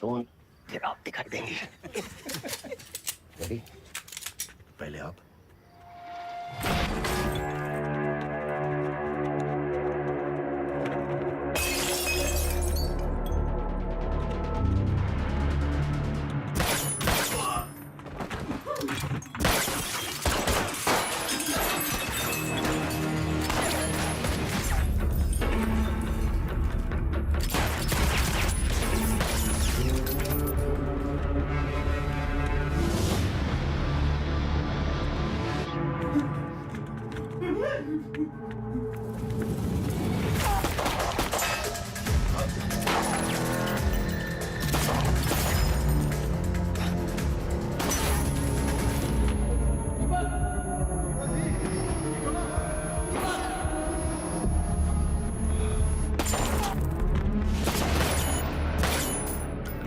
तो फिर आप दिखा देंगे। रेडी? पहले आप।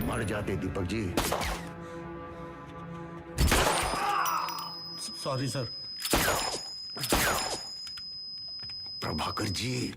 मर जाते Deepak ji. Sorry sir. Prabhakar ji,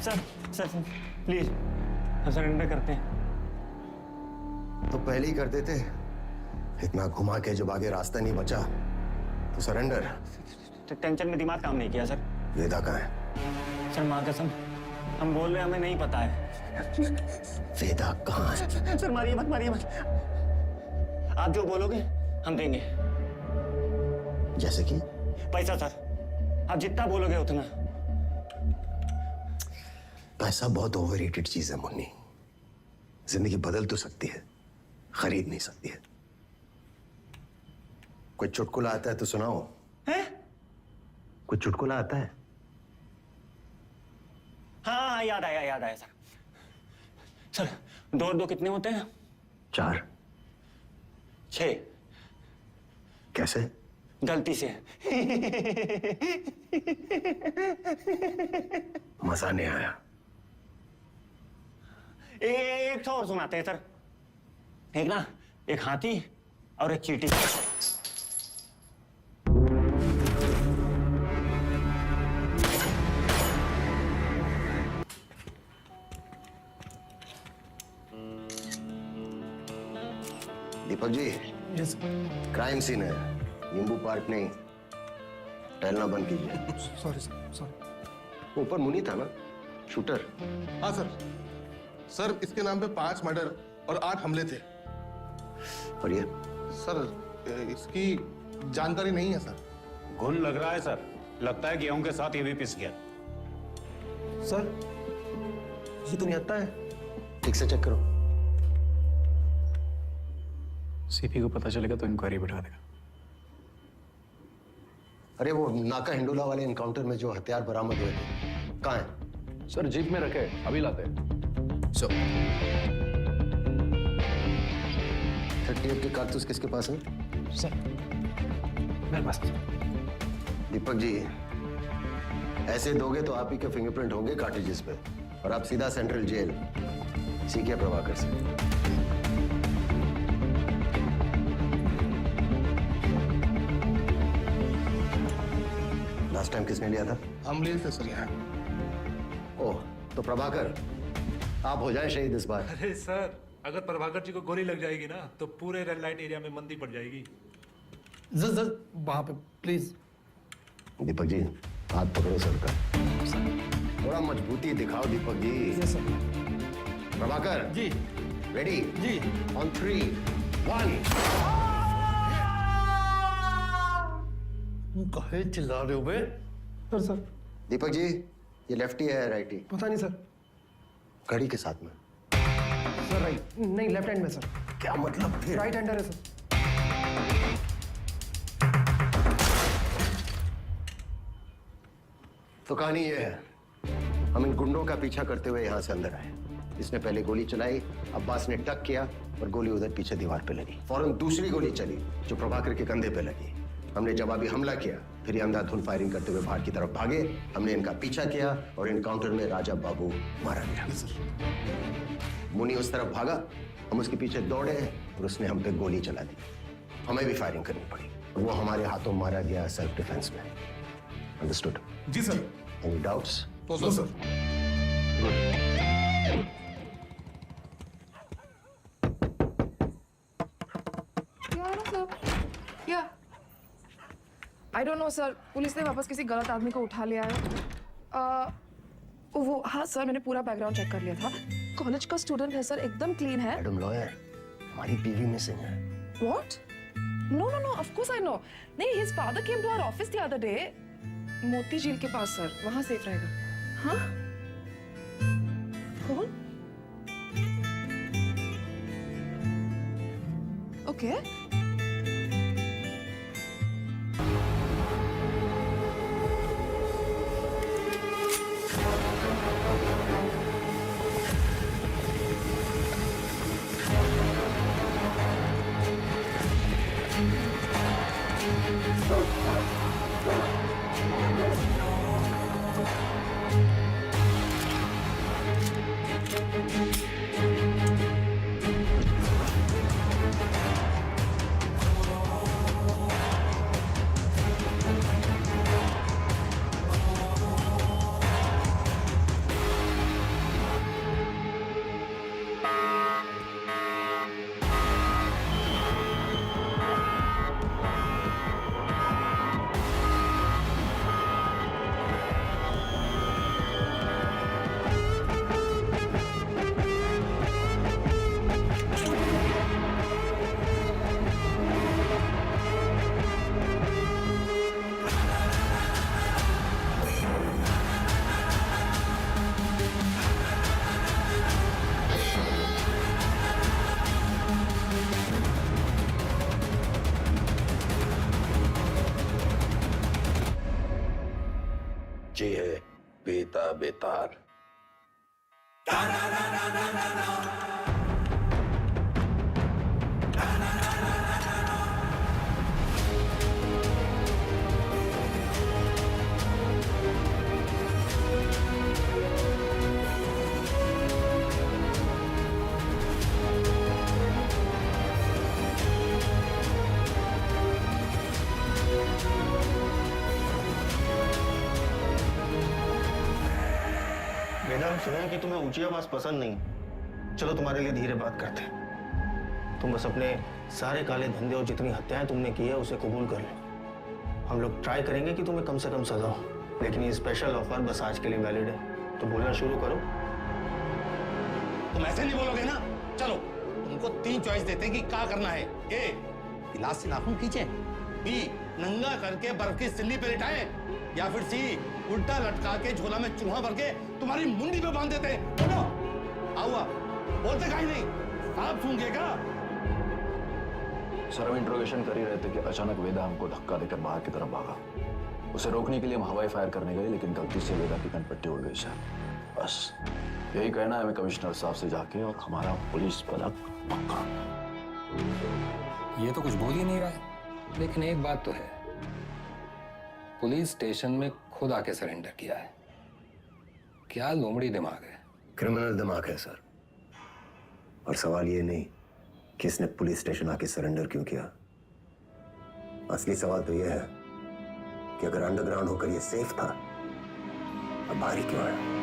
sir please हम सरेंडर करते हैं। तो पहले ही कर देते। इतना घुमा के जब आगे रास्ता नहीं बचा तो सरेंडर। टेंशन में दिमाग काम नहीं किया सर। वेदा कहाँ है? सर माँ कसम हम बोल रहे हैं, हमें नहीं पता है। वेदा कहाँ है? सर मारिए मत, मारिए मत। आप जो बोलोगे हम देंगे। जैसे कि? पैसा सर, आप जितना बोलोगे उतना। पैसा बहुत ओवररेटेड चीज है मुन्नी। जिंदगी बदल तो सकती है, खरीद नहीं सकती है। कोई चुटकुला आता है तो सुनाओ। हैं? कोई चुटकुला आता है? हाँ याद आया सर। सर 2 और 2 कितने होते हैं? 4। 6। कैसे? गलती से। मजा नहीं आया। एक तो और सुनाते हैं सर। एक हाथी और एक चींटी। दीपक जी, यस क्राइम सीन है, नींबू पार्क नहीं। टहलना बंद कीजिए। Sorry sir, sorry. ऊपर मुनी था ना, शूटर। हाँ सर। सर इसके नाम पे 5 मर्डर और 8 हमले थे। और ये? सर इसकी जानकारी नहीं है सर। घुन लग रहा है सर, लगता है गेहूं के साथ ये भी पिस गया। सर ये तो नहीं आता है। ठीक से चेक करो। सीपी को पता चलेगा तो इंक्वायरी बिठा देगा। अरे वो नाका हिंडोला वाले एनकाउंटर में जो हथियार बरामद हुए थे, कहाँ है? सर जीप में रखे, अभी लाते हैं। 38 के कारतूस किसके पास है? सर मेरे पास। दीपक जी, ऐसे दोगे तो आप ही के फिंगरप्रिंट होंगे कार्ट्रिजेस पे और आप सीधा सेंट्रल जेल। सीखे प्रभाकर से। लास्ट टाइम किसने लिया था? हम लिए थे सर यहाँ। ओह, तो प्रभाकर आप हो जाए शहीद इस बार। अरे सर, अगर प्रभाकर जी को गोली लग जाएगी ना तो पूरे रेड लाइट एरिया में मंदी पड़ जाएगी। जर वहां पे प्लीज। दीपक जी हाथ पकड़ो सर का। थोड़ा मजबूती दिखाओ Deepak ji. Yes sir. Prabhakar ji ready? जी। ऑन 3, 1। कहे चिल्ला रहे हो बे? सर दीपक जी, ये लेफ्टी है राइटी? पता नहीं सर। घड़ी के साथ में? सर राइट नहीं, लेफ्ट हैंड में सर। क्या मतलब फिर? राइट हैंडर है सर। तो कहानी ये है, हम इन गुंडों का पीछा करते हुए यहाँ से अंदर आए। इसने पहले गोली चलाई, अब्बास ने टक किया और गोली उधर पीछे दीवार पे लगी। फौरन दूसरी गोली चली जो प्रभाकर के कंधे पे लगी। हमने जवाबी हमला किया, फिर ये अंधाधुंध फायरिंग करते हुए बाहर की तरफ भागे। हमने इनका पीछा किया और एनकाउंटर में राजा बाबू मारा गया। मुनी उस तरफ भागा, हम उसके पीछे दौड़े और उसने हम पे गोली चला दी। हमें भी फायरिंग करनी पड़ी और वो हमारे हाथों मारा गया सेल्फ डिफेंस में। अंडरस्टूड? जी sir. Any doubts? No sir. Yeah I don't know sir, police ने वापस किसी गलत आदमी को उठा लिया है। वो हाँ सर, मैंने पूरा बैकग्राउंड चेक कर लिया था। कॉलेज का स्टूडेंट है सर, एकदम क्लीन है। मैडम लॉयर, हमारी बीवी मिसिंग है। What? No no no, of course I know. नहीं, his father came to our office the other day. Moti Jheel के पास सर, वहां सेफ रहेगा। हाँ? कौन? ओके। जी है बेता बेतार। मैडम, सुना कि तुम्हें ऊंची आवाज पसंद नहीं। चलो तुम्हारे लिए धीरे बात करते हैं। तुम बस अपने सारे काले धंधे और जितनी हत्याएं तुमने की है उसे कबूल कर लो। हम लोग ट्राई करेंगे कि तुम्हें कम से कम सजा हो, लेकिन ये स्पेशल ऑफर बस आज के लिए वैलिड है। तो बोलना शुरू करो। तुम ऐसे नहीं बोलोगे ना। चलो तुमको 3 चॉइस देते हैं कि क्या करना है। ए, गिलास से नाखून खींचे। बी, नंगा करके बर्फ की सिल्ली पे लिटाए। या फिर सी, उल्टा लटका के झोला में चूहा भर के तुम्हारी मुंडी पे बांध देते हैं। बोलो, आओ बोलते कहीं नहीं, आप सूंघेगा। सर, हम इंट्रोगेशन कर ही रहे थे कि अचानक वेदा हमको धक्का देकर बाहर की तरफ भागा। उसे रोकने के लिए हम हवाई फायर करने गए, लेकिन गलती से वेदा की कनपट्टी उड़ गई सर। बस यही कहना है हमें कमिश्नर साहब से जाके, और हमारा पुलिस पलक पक्का। ये तो कुछ बोल ही नहीं रहा है, लेकिन एक बात तो है, पुलिस स्टेशन में खुद आके सरेंडर किया है। क्या लोमड़ी दिमाग है। क्रिमिनल दिमाग है सर। और सवाल ये नहीं कि इसने पुलिस स्टेशन आके सरेंडर क्यों किया। असली सवाल तो यह है कि अगर अंडरग्राउंड होकर ये सेफ था, अब बाहर ही क्यों आया।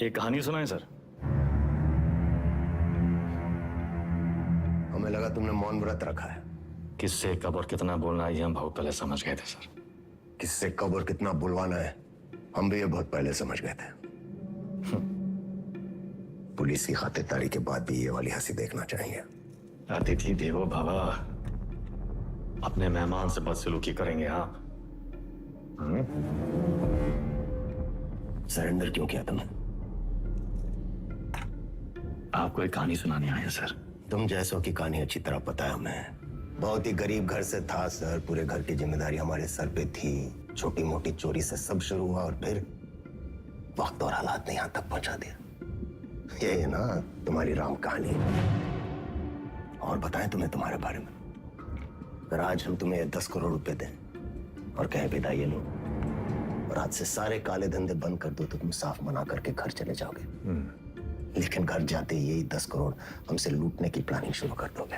एक कहानी सुनाए सर। हमें लगा तुमने मौन व्रत रखा है। किससे कब और कितना बोलना है ये हम बहुत पहले समझ गए थे सर। किससे कब और कितना बुलवाना है हम भी ये बहुत पहले समझ गए थे। पुलिस की खातिरदारी के बाद भी ये वाली हंसी देखना चाहिए। अतिथि देवो भव, अपने मेहमान से बदसलूकी करेंगे आप? सरेंडर क्यों किया तुमने? आपको एक कहानी सुनाने आया सर। तुम जैसों की कहानी अच्छी तरह पता है हमें। बहुत ही गरीब घर से था सर, पूरे घर की जिम्मेदारी हमारे सर पे थी। छोटी मोटी चोरी से सब शुरू हुआ और फिर वक्त और हालात ने यहां तक पहुंचा दिया। ये है ना तुम्हारी राम कहानी। और बताएं तुम्हें तुम्हारे बारे में। अगर आज हम तुम्हें 10 करोड़ रुपए दें और कहें बेटा ये लो, और आज से सारे काले धंधे बंद कर दो, तो तुम साफ मना करके घर चले जाओगे। लेकिन घर जाते ही यही 10 करोड़ हमसे लूटने की प्लानिंग शुरू कर दोगे।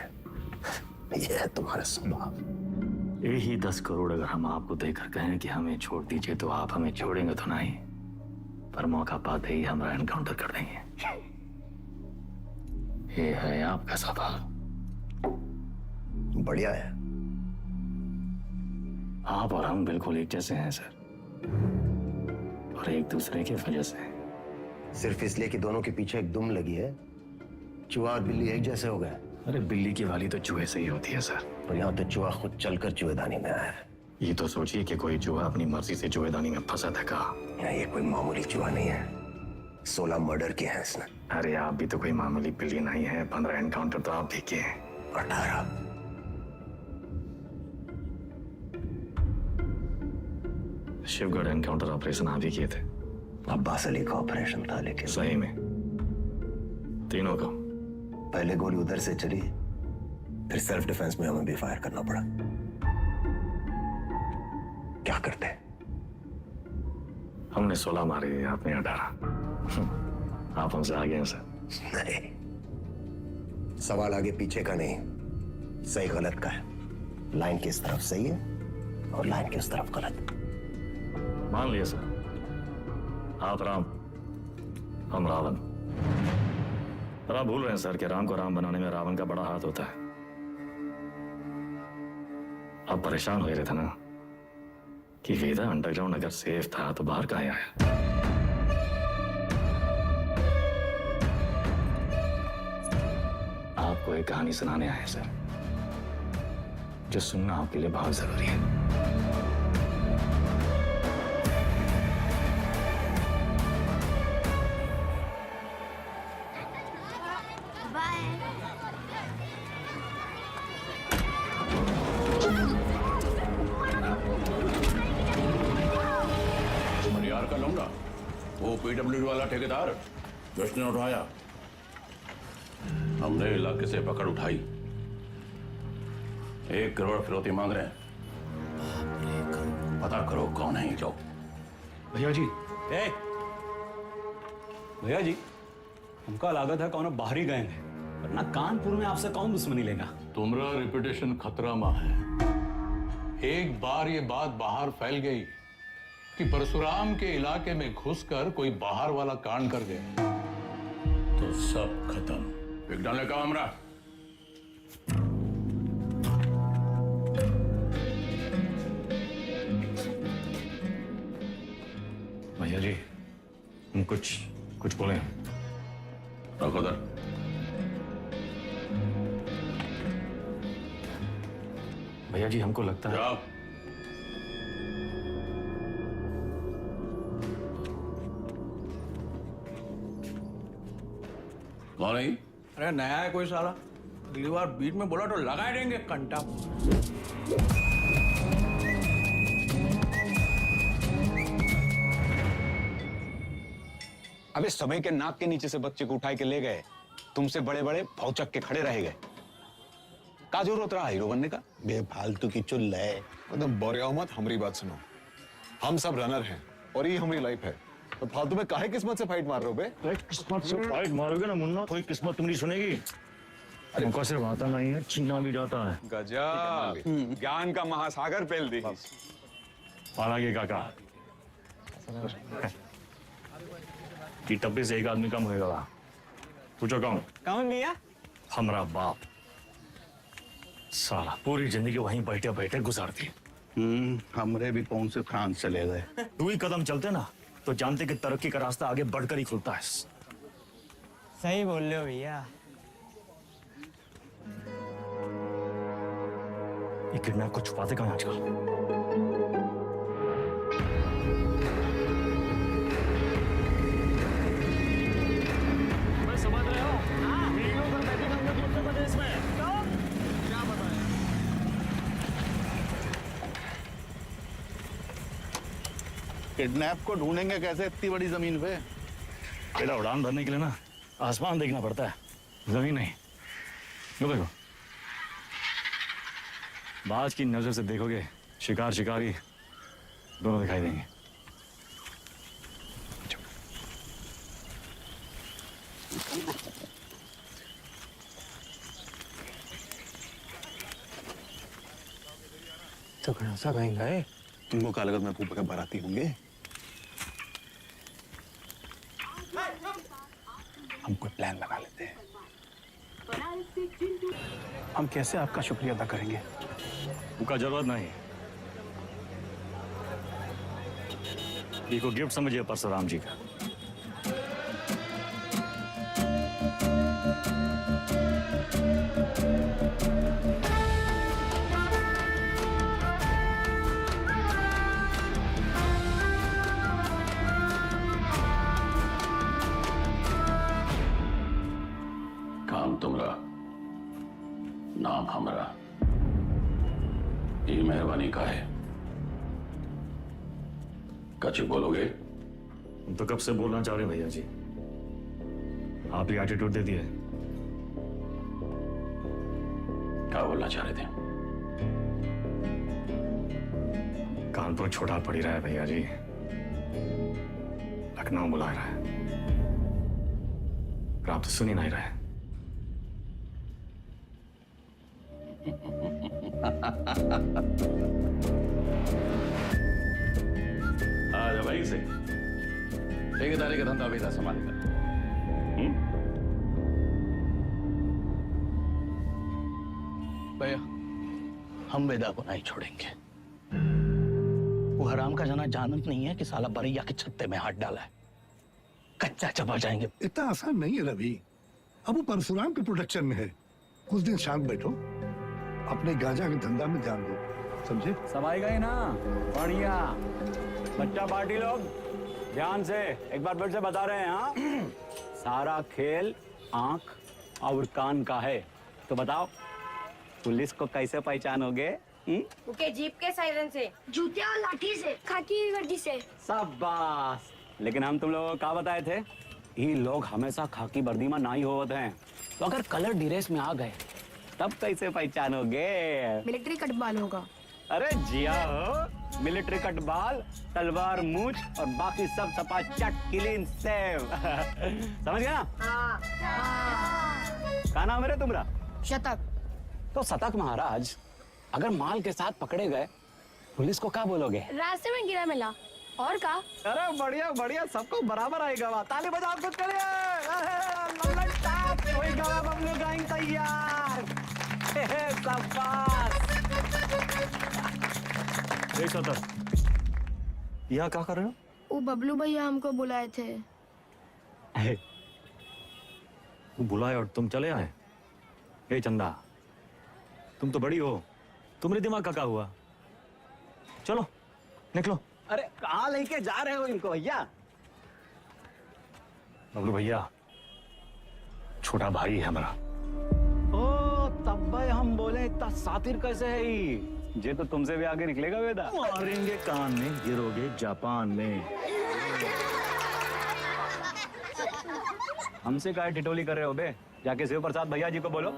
ये है तुम्हारा स्वभाव। यही 10 करोड़ अगर हम आपको देकर कहें कि हमें छोड़ दीजिए, तो आप हमें छोड़ेंगे तो नहीं, पर मौका पाते ही हमारा एनकाउंटर कर देंगे। ये है आपका स्वभाव। बढ़िया है। आप और हम बिल्कुल एक जैसे हैं सर, और एक दूसरे की वजह से। सिर्फ इसलिए कि दोनों के पीछे एक दुम लगी है, चूहा और बिल्ली एक जैसे हो गए। अरे बिल्ली की वाली तो चूहे से ही होती है सर। और यहाँ तो चूहा खुद चलकर चूहेदानी में आया है। ये तो सोचिए कि कोई चूहा अपनी मर्जी से चूहेदानी में फंसा था कहा। ये कोई मामूली चूहा नहीं है, 16 मर्डर किए हैं इसने। अरे आप भी तो कोई मामूली बिल्ली नहीं है, 15 एनकाउंटर तो आप भी किए हैं। 18। शिवगढ़ एनकाउंटर ऑपरेशन आप ही किए थे। अब्बास अली का ऑपरेशन था, लेकिन सही में तीनों का। पहले गोली उधर से चली, फिर सेल्फ डिफेंस में हमें भी फायर करना पड़ा। क्या करते? हमने 16 मारे, आपने 18। आप हमसे आगे हैं सर। नहीं, सवाल आगे पीछे का नहीं, सही गलत का है। लाइन किस तरफ सही है और लाइन किस तरफ गलत। मान लिया सर, आप राम, हम रावण। पर आप भूल रहे हैं सर कि राम को राम बनाने में रावण का बड़ा हाथ होता है। आप परेशान हो रहे थे ना कि वेदा अंडरग्राउंड अगर सेफ था तो बाहर कहाँ आया। आपको एक कहानी सुनाने आए सर, जो सुनना आपके लिए बहुत जरूरी है। मरियार का लौंडा, वो पीडब्ल्यूडी वाला ठेकेदार जिसने उठाया, हमने इलाके से पकड़ उठाई। 1 करोड़ फिरौती मांग रहे हैं। पता करो कौन है ये लोग। भैया जी, भैया जी, हमका लागत है कौन बाहरी गए हैं, वरना कानपुर में आपसे कौन दुश्मनी लेगा। तुम्हारा रेपुटेशन खतरा में है। एक बार ये बात बाहर फैल गई कि परशुराम के इलाके में घुसकर कोई बाहर वाला कांड कर गया, तो सब खत्म। एक डाले का हमरा। भैया जी, हम कुछ बोले। रखो दर। भैया जी, हमको लगता है जाओ। कौन है? अरे नया है कोई साला, अगली बार बीच में बोला तो लगा ही देंगे कंटा। अबे समय के नाक के नीचे से बच्चे को उठा के ले गए, तुमसे बड़े बड़े भौचक के खड़े रह गए। का जरूरत रहा हीरो बनने का? बेफालतू की चुल है। मतलब बोरियाओ मत, हमारी बात सुनो। हम सब रनर हैं और ये हमारी लाइफ है, तो फालतू में काहे किस्मत से फाइट मार रहे हो बे? किस्मत से फाइट मारोगे ना मुन्ना, कोई किस्मत तुम नहीं सुनेगी। हमको सिर्फ आता नहीं है, छीना भी जाता है। गजब, ज्ञान का महासागर पेल दी। हालांकि काका कि टप्पे से एक आदमी कम होगा। पूछो कौन? कौन भैया? हमारा बाप। साला पूरी जिंदगी वहीं बैठे बैठे गुजार दी। हमरे भी कौन से फ्रांस चले गए। 2 ही कदम चलते ना तो जानते कि तरक्की का रास्ता आगे बढ़कर ही खुलता है। सही बोल रहे हो भैया। ये किडनैप को छुपाते कहाँ हैं आजकल? किडनैप को ढूंढेंगे कैसे इतनी बड़ी जमीन पे? बेटा उड़ान भरने के लिए ना आसमान देखना पड़ता है, जमीन नहीं। लो देखो, बाज की नजर से देखोगे शिकार शिकारी दोनों दिखाई देंगे। तो सा कहीं गए? तुमको क्या लगा मैं फूफा के बाराती होंगे? हम कोई प्लान बना लेते हैं। हम कैसे आपका शुक्रिया अदा करेंगे? उनका जरूरत नहीं। ये को गिफ्ट समझिए परशुराम जी का। काम तुमरा, नाम हमरा। ये मेहरबानी का है। कच्ची बोलोगे? हम तो कब से बोलना चाह रहे भैया जी, आप ही एटीट्यूड दे दिए। क्या बोलना चाह रहे थे? कानपुर छोटा पड़ ही रहा है भैया जी, लखनऊ बुला रहा है, पर आप तो सुन ही नहीं रहे। आजा भाई से ठेकेदारी का धंधा बेटा संभालेगा। भैया हम वेदा को नहीं छोड़ेंगे। वो हराम का जना जानत नहीं है कि साला बरैया के छत्ते में हाथ डाला है। कच्चा चबा जाएंगे। इतना आसान नहीं है रवि। अब वो परशुराम के प्रोटेक्शन में है। कुछ दिन शांत बैठो, अपने गांजा के धंधा में ध्यान दो, समझे? समाई गई ना? बढ़िया। बच्चा पार्टी लोग ध्यान से एक बार फिर से बता रहे हैं। हाँ, सारा खेल आंख और कान का है। तो बताओ पुलिस को कैसे पहचानोगे? उनके जीप के सायरन से, जूते और लाठी से, खाकी हुई वर्दी से। शाबाश। लेकिन हम तुम लोगों को क्या बताए थे? ये लोग हमेशा खाकी वर्दी में नहीं होते हैं, तो अगर कलर ड्रेस में आ गए तब कैसे पहचानोगे? मिलिट्री कटबाल होगा। अरे जिया हो, मिलिट्री कटबाल, तलवार मूछ और बाकी सब सपा चट क्लीन सेव। समझ गया ना? क्या नाम है तुम्हारा? शतक। तो शतक महाराज, अगर माल के साथ पकड़े गए पुलिस को क्या बोलोगे? रास्ते में गिरा मिला। और का? अरे बढ़िया बढ़िया, सबको बराबर आएगा। ताली बजाओ कुछ करिए। कोई गवा बबलू गाइंग तैयार। यहाँ क्या कर रहे हो? वो बबलू भैया हमको बुलाए थे। बुलाए और तुम चले आए? हे चंदा, तुम तो बड़ी हो, तुम्हारे दिमाग का क्या हुआ? चलो निकलो। अरे कहाँ लेके जा रहे हो इनको भैया? बबलू भैया छोटा भाई है हमारा। ओ तब भाई हम बोले इतना सातिर कैसे है ये तो तुमसे भी आगे निकलेगा वेदा। मारेंगे कान में, गिरोगे जापान में। हमसे काय टिटोली कर रहे हो बे? जाके शिव प्रसाद भैया जी को बोलो,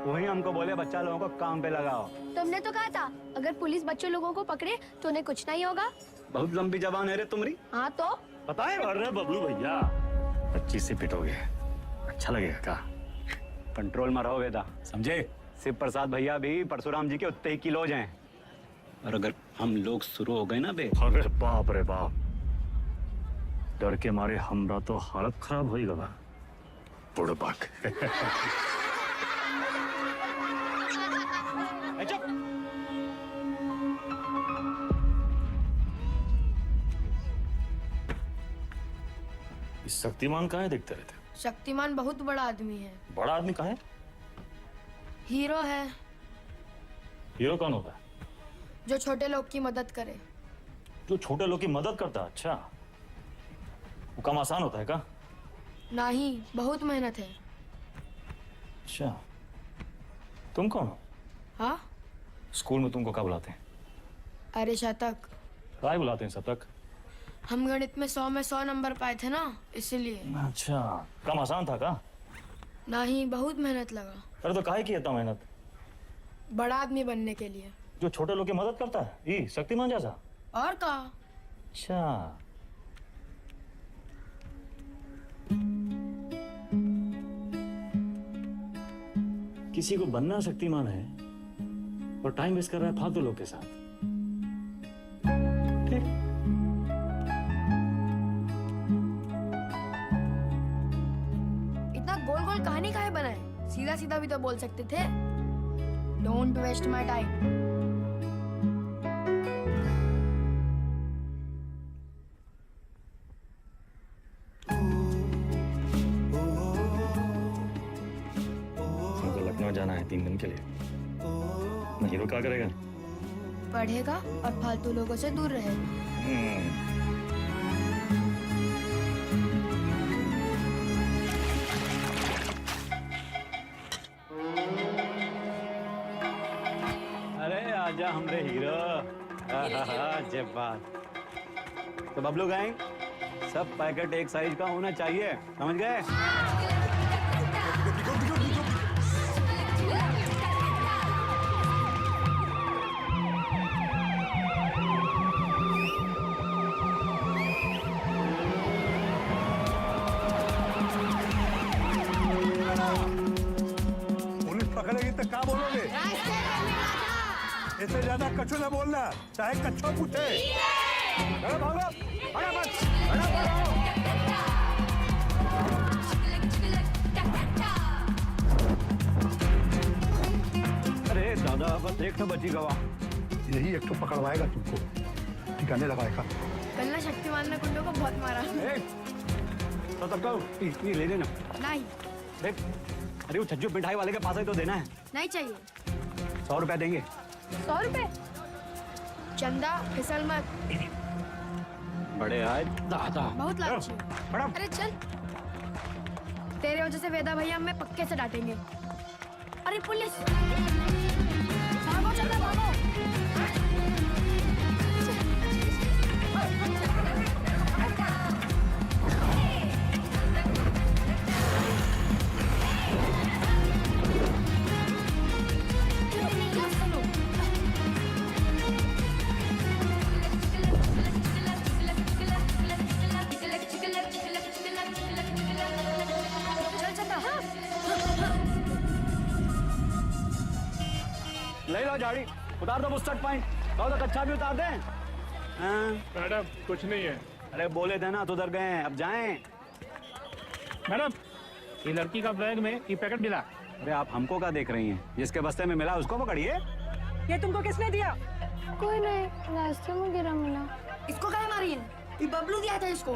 वही हमको बोले बच्चा लोगों को काम पे लगाओ। तुमने तो कहा था अगर पुलिस बच्चों लोगों को पकड़े तो उन्हें कुछ नहीं होगा। बहुत लंबी जबान है रे तुम्हारी। हाँ तो बताए बबलू भैया, 25 से पिटोगे, अच्छा लगेगा का? कंट्रोल में रहो वेदा, समझे? शिव प्रसाद भैया भी परशुराम जी के उतने ही किलोज हैं। और अगर हम लोग शुरू हो गए ना बे, अरे बाप रे बाप, डर के मारे हमरा तो हालत खराब हो गया। बुड़बक। इस शक्तिमान कहाँ है दिखते रहते? शक्तिमान बहुत बड़ा आदमी है। बड़ा आदमी कहाँ है? हीरो है। हीरो कौन होता है? जो छोटे लोग की मदद करे। जो छोटे लोग की मदद करता है? अच्छा, वो काम आसान होता है क्या? नहीं, बहुत मेहनत है। अच्छा, तुम कौन हो? हाँ? स्कूल में तुमको क्या बुलाते हैं? अरे शतक। क्या बुलाते हैं शतक? हम गणित में 100 में 100 नंबर पाए थे ना, इसीलिए। अच्छा, काम आसान था क्या? नहीं, बहुत मेहनत लगा। अरे तो काहे की इतना मेहनत? बड़ा आदमी बनने के लिए। जो छोटे लोग की मदद करता है, ये शक्तिमान जैसा? और का? अच्छा, किसी को बनना शक्तिमान है और टाइम वेस्ट कर रहा है फालतू लोग के साथ। ठीक। इतना गोल गोल कहानी काहे बनाए? सीधा सीधा भी तो बोल सकते थे। Don't waste my time. जाना है 3 दिन के लिए। हीरो क्या करेगा? पढ़ेगा और फालतू लोगों से दूर रहेगा। अरे आजा हमरे हीरो। जब बात तो बबलू गैंग, सब पैकेट एक साइज का होना चाहिए, समझ गए? पकड़ेगी तो क्या बोलोगे? इससे ज्यादा कछु ना बोलना, चाहे कच्छो पूछे। अरे भागो, अरे दादा, बस एक तो बची गवा। यही एक तो पकड़वाएगा तुमको, ठिकाने लगाएगा। कल ना शक्तिमान ने गुंडों को बहुत मारा। तो तब का ले लेना। नहीं। देख, अरे वो छज्जू मिठाई वाले के पास ही तो देना है। नहीं चाहिए। 100 रुपया देंगे। 100 रुपए? चंदा, फिसल मत। बड़े आए दादा। बहुत लालची है। अरे चल। तेरे वजह से वेदा भैया हमें पक्के से डांटेंगे। अरे पुलिस! भागो चंदा, भागो। ले लो झाड़ी, उतार दो बुस्टर्ड पॉइंट। कहो तो कच्चा भी उतार दें। मैडम कुछ नहीं है। अरे बोले थे ना तो उधर गए, अब जाएं। मैडम, ये लड़की का बैग में ये पैकेट मिला। अरे आप हमको क्या देख रही हैं? जिसके बस्ते में मिला उसको पकड़िए। ये तुमको किसने दिया? कोई नहीं, रास्ते में गिरा मिला। इसको काहे मारी है? ये बबलू दिया था इसको।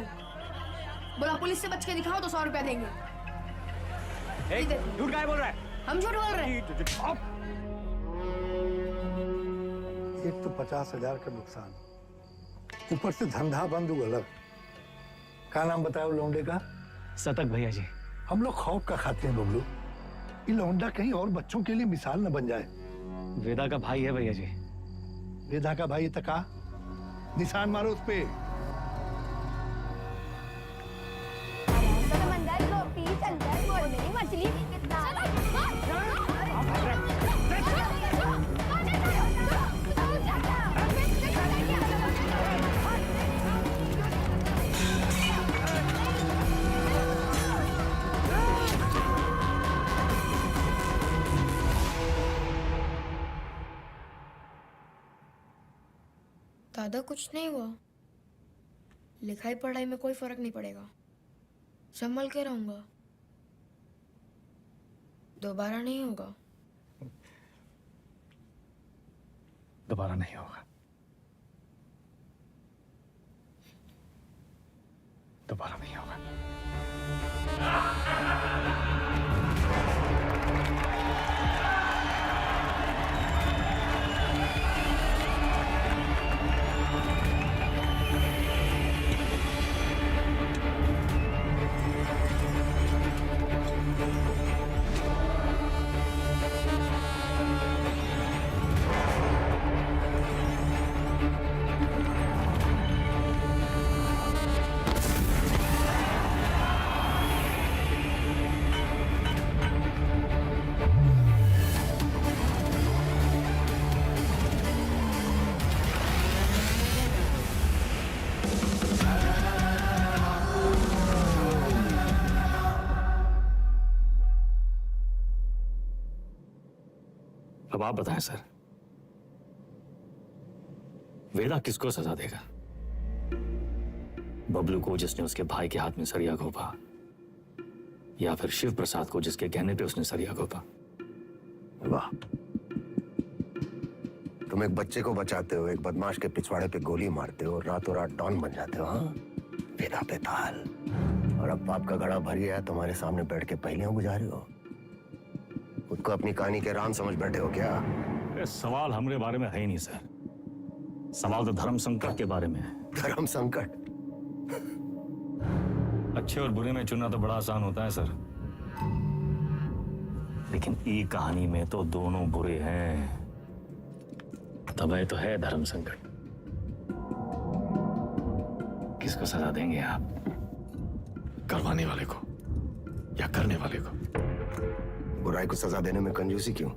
बोला पुलिस से बच के दिखाओ तो 100 रुपया देंगे। झूठ काहे बोल रहा है? हम झूठ बोल रहे हैं। एक तो 50,000 का नुकसान, ऊपर से धंधा बंद हुआ अलग। क्या नाम बताया लौंडे का? शतक भैया जी। हम लोग खौफ का खाते हैं बबलू, ये लौंडा कहीं और बच्चों के लिए मिसाल न बन जाए। वेदा का भाई है भैया जी। वेदा का भाई तका, निशान मारो उस पे। मछली दादा, कुछ नहीं हुआ। लिखाई पढ़ाई में कोई फर्क नहीं पड़ेगा। संभल के रहूंगा। दोबारा नहीं होगा। दोबारा नहीं होगा। दोबारा नहीं होगा। अब आप बताएं सर, वेदा किसको सजा देगा? बबलू को जिसने उसके भाई के हाथ में सरिया घोंपा, या फिर शिव प्रसाद को जिसके कहने पे उसने सरिया घोंपा? वाह, तुम एक बच्चे को बचाते हो, एक बदमाश के पिछवाड़े पे गोली मारते हो, रातों रात डॉन बन जाते हो। हाँ, वेदा पे ताल। और अब पाप का घड़ा भर गया है, तुम्हारे सामने बैठ के पहेलियां बुझा रहे हो। खुद को अपनी कहानी के राम समझ बैठे हो क्या? सवाल हमारे बारे में है ही नहीं सर, सवाल तो धर्म संकट के बारे में है। धर्म संकट? अच्छे और बुरे में चुनना तो बड़ा आसान होता है सर, लेकिन ई कहानी में तो दोनों बुरे हैं, तब तो है धर्म संकट। किसको सजा देंगे आप? करवाने वाले को या करने वाले को? बुराई को सजा देने में कंजूसी क्यों?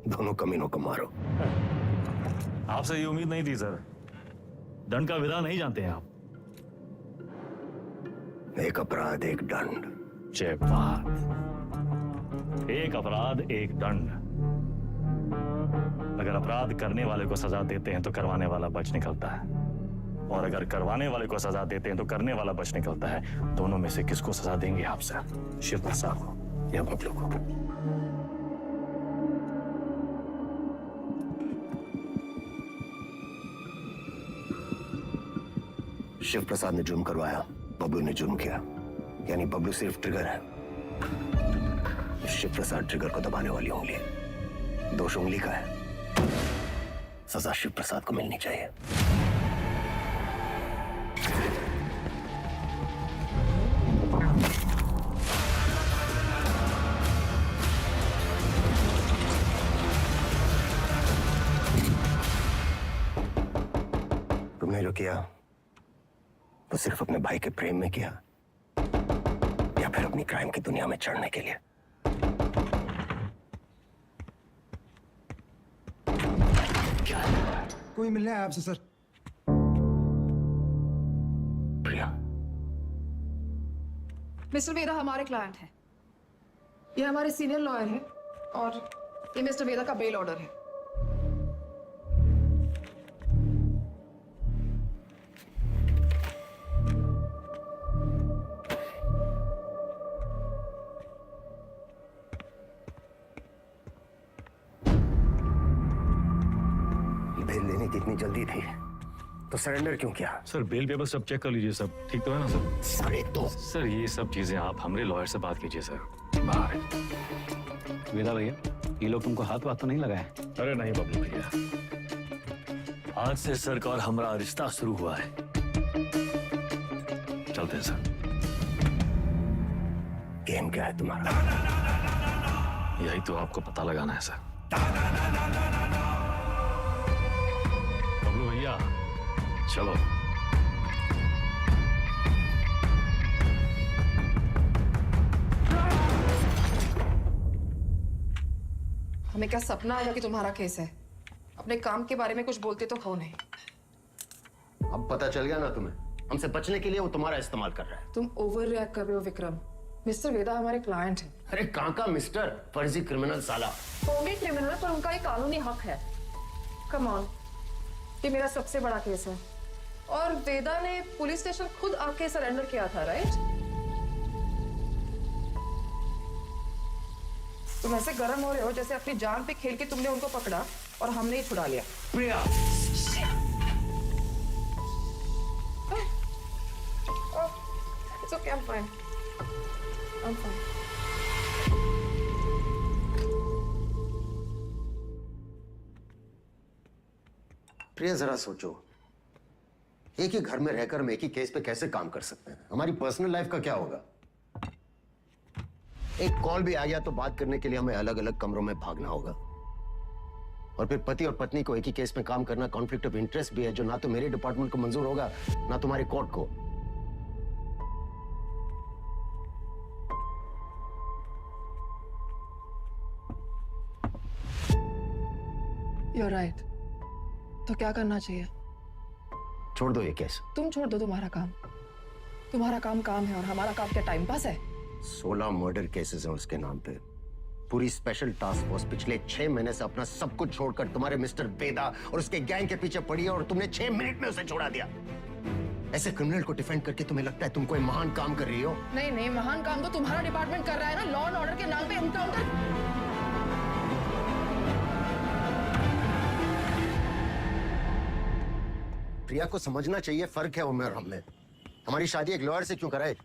दोनों कमीनों को मारो। आपसे ये उम्मीद नहीं थी सर, दंड का विधा नहीं जानते हैं आप। एक अपराध एक दंड। जय बात, एक अपराध एक दंड। अगर अपराध करने वाले को सजा देते हैं तो करवाने वाला बच निकलता है, और अगर करवाने वाले को सजा देते हैं तो करने वाला बच निकलता है। दोनों में से किसको सजा देंगे आप सर? शिव प्रसाद को या बबलू को? शिव प्रसाद ने जुर्म करवाया, बबलू ने जुर्म किया, यानी बबलू सिर्फ ट्रिगर है, शिव प्रसाद ट्रिगर को दबाने वाली उंगली है। दोष उंगली का है, सजा शिव प्रसाद को मिलनी चाहिए। तुमने जो किया वो सिर्फ अपने भाई के प्रेम में किया, या फिर अपनी क्राइम की दुनिया में चढ़ने के लिए? कोई मिलने आया आपसे सर। प्रिया, मिस्टर वेदा हमारे क्लाइंट हैं। ये हमारे सीनियर लॉयर हैं और ये मिस्टर वेदा का बेल ऑर्डर है। बेल लेने की इतनी जल्दी थी तो सरेंडर क्यों किया? सर बेल पेपर सब चेक कर लीजिए, सब ठीक तो है ना सर? सारे तो सर ये सब चीजें आप हमारे लॉयर से बात कीजिए सर। बाहर वेदा भैया, ये लोग तुमको हाथ वाथ तो नहीं लगाए? अरे नहीं बबलू भैया, आज से सर और हमारा रिश्ता शुरू हुआ है। चलते हैं सर। गेम क्या है तुम्हारा? यही तो आपको पता लगाना है सर। बबलू भैया चलो। हमें क्या सपना आया कि तुम्हारा केस है? अपने काम के बारे में कुछ बोलते तो हो नहीं। अब पता चल गया ना तुम्हें, हमसे बचने के लिए वो तुम्हारा इस्तेमाल कर रहा है। तुम ओवर रिएक्ट कर रहे हो विक्रम। मिस्टर वेदा हमारे क्लाइंट हैं। अरे कहाँ का मिस्टर, फर्जी क्रिमिनल साला। होंगे क्रिमिनल पर उनका एक कानूनी हक है। कम ऑन, ये मेरा सबसे बड़ा केस है और वेदा ने पुलिस स्टेशन खुद आके सरेंडर किया था, राइट? तुम ऐसे गर्म हो रहे हो जैसे अपनी जान पे खेल के तुमने उनको पकड़ा और हमने ही छुड़ा लिया। प्रिया, It's okay, I'm fine. I'm fine. प्रिया जरा सोचो, एक ही घर में रहकर हम एक ही केस पे कैसे काम कर सकते हैं? हमारी पर्सनल लाइफ का क्या होगा? एक कॉल भी आ गया तो बात करने के लिए हमें अलग अलग कमरों में भागना होगा, और फिर पति और पत्नी को एक ही केस में काम करना कॉन्फ्लिक्ट ऑफ इंटरेस्ट भी है, जो ना तो मेरे डिपार्टमेंट को मंजूर होगा ना तुम्हारे कोर्ट को। You're right. तो क्या करना चाहिए? छोड़ दो ये केस। तुम छोड़ दो तुम्हारा काम। तुम्हारा काम काम है और हमारा काम क्या टाइम पास है? 16 मर्डर केसेस हैं उसके नाम पे, पूरी स्पेशल टास्क फोर्स पिछले 6 महीने से अपना सब कुछ छोड़कर तुम्हारे मिस्टर वेदा और उसके गैंग के पीछे पड़ी है और तुमने 6 मिनट में उसे छोड़ा दिया। ऐसे क्रिमिनल को डिफेंड करके तुम्हें लगता है तुम कोई महान काम कर रही हो? नहीं नहीं, महान काम तो तुम्हारा डिपार्टमेंट कर रहा है ना, लॉ एंड ऑर्डर के नाम पे एनकाउंटर। प्रिया को समझना चाहिए, फर्क है उम्र और हम में। हमारी शादी एक लॉयर से क्यों कराए?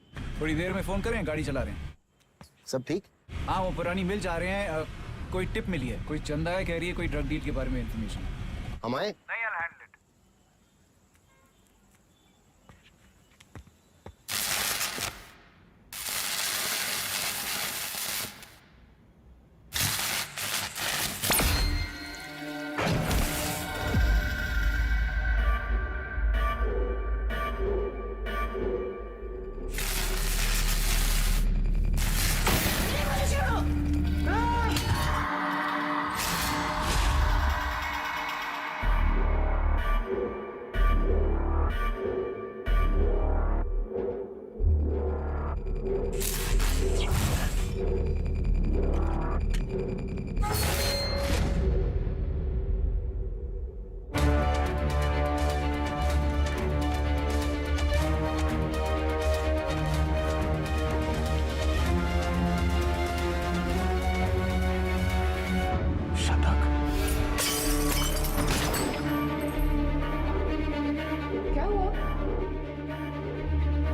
थोड़ी देर में फोन करें, गाड़ी चला रहे हैं। सब ठीक? हाँ, वो पुरानी मिल जा रहे हैं। कोई टिप मिली है, कोई चंदा है, कह रही है कोई ड्रग डील के बारे में इंफॉर्मेशन। हम आए? नहीं, I'll handle it.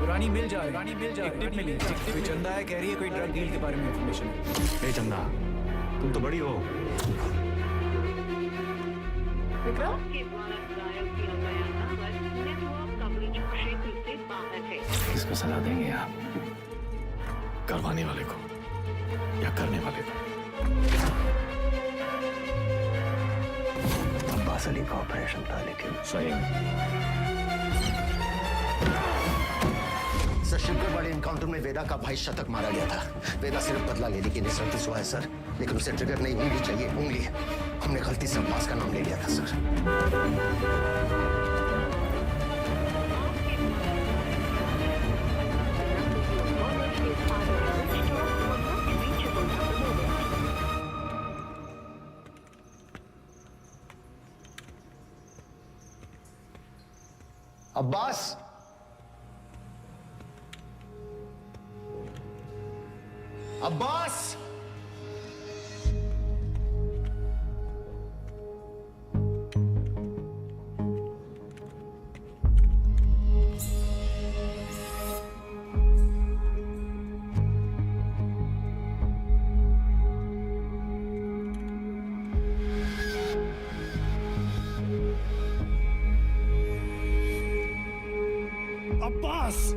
पुरानी मिल जा रही है, मिली कोई चंदा है, कह रही है कोई ड्रग डील के बारे में इंफॉर्मेशन है। ए चंदा, तुम तो बड़ी हो। विक्रम, किसको सलाह देंगे आप? करवाने वाले को या करने वाले को? अब्बास अली का ऑपरेशन था, लेकिन सही शिवगढ़ वाले एनकाउंटर में वेदा का भाई शतक मारा गया था। वेदा सिर्फ बदला लेने की निसरती हुआ है सर, लेकिन उसे ट्रिगर नहीं, उंगली चाहिए, उंगली। हमने गलती से अब्बास का नाम ले लिया था सर। अब्बास, अब्बास! अब्बास!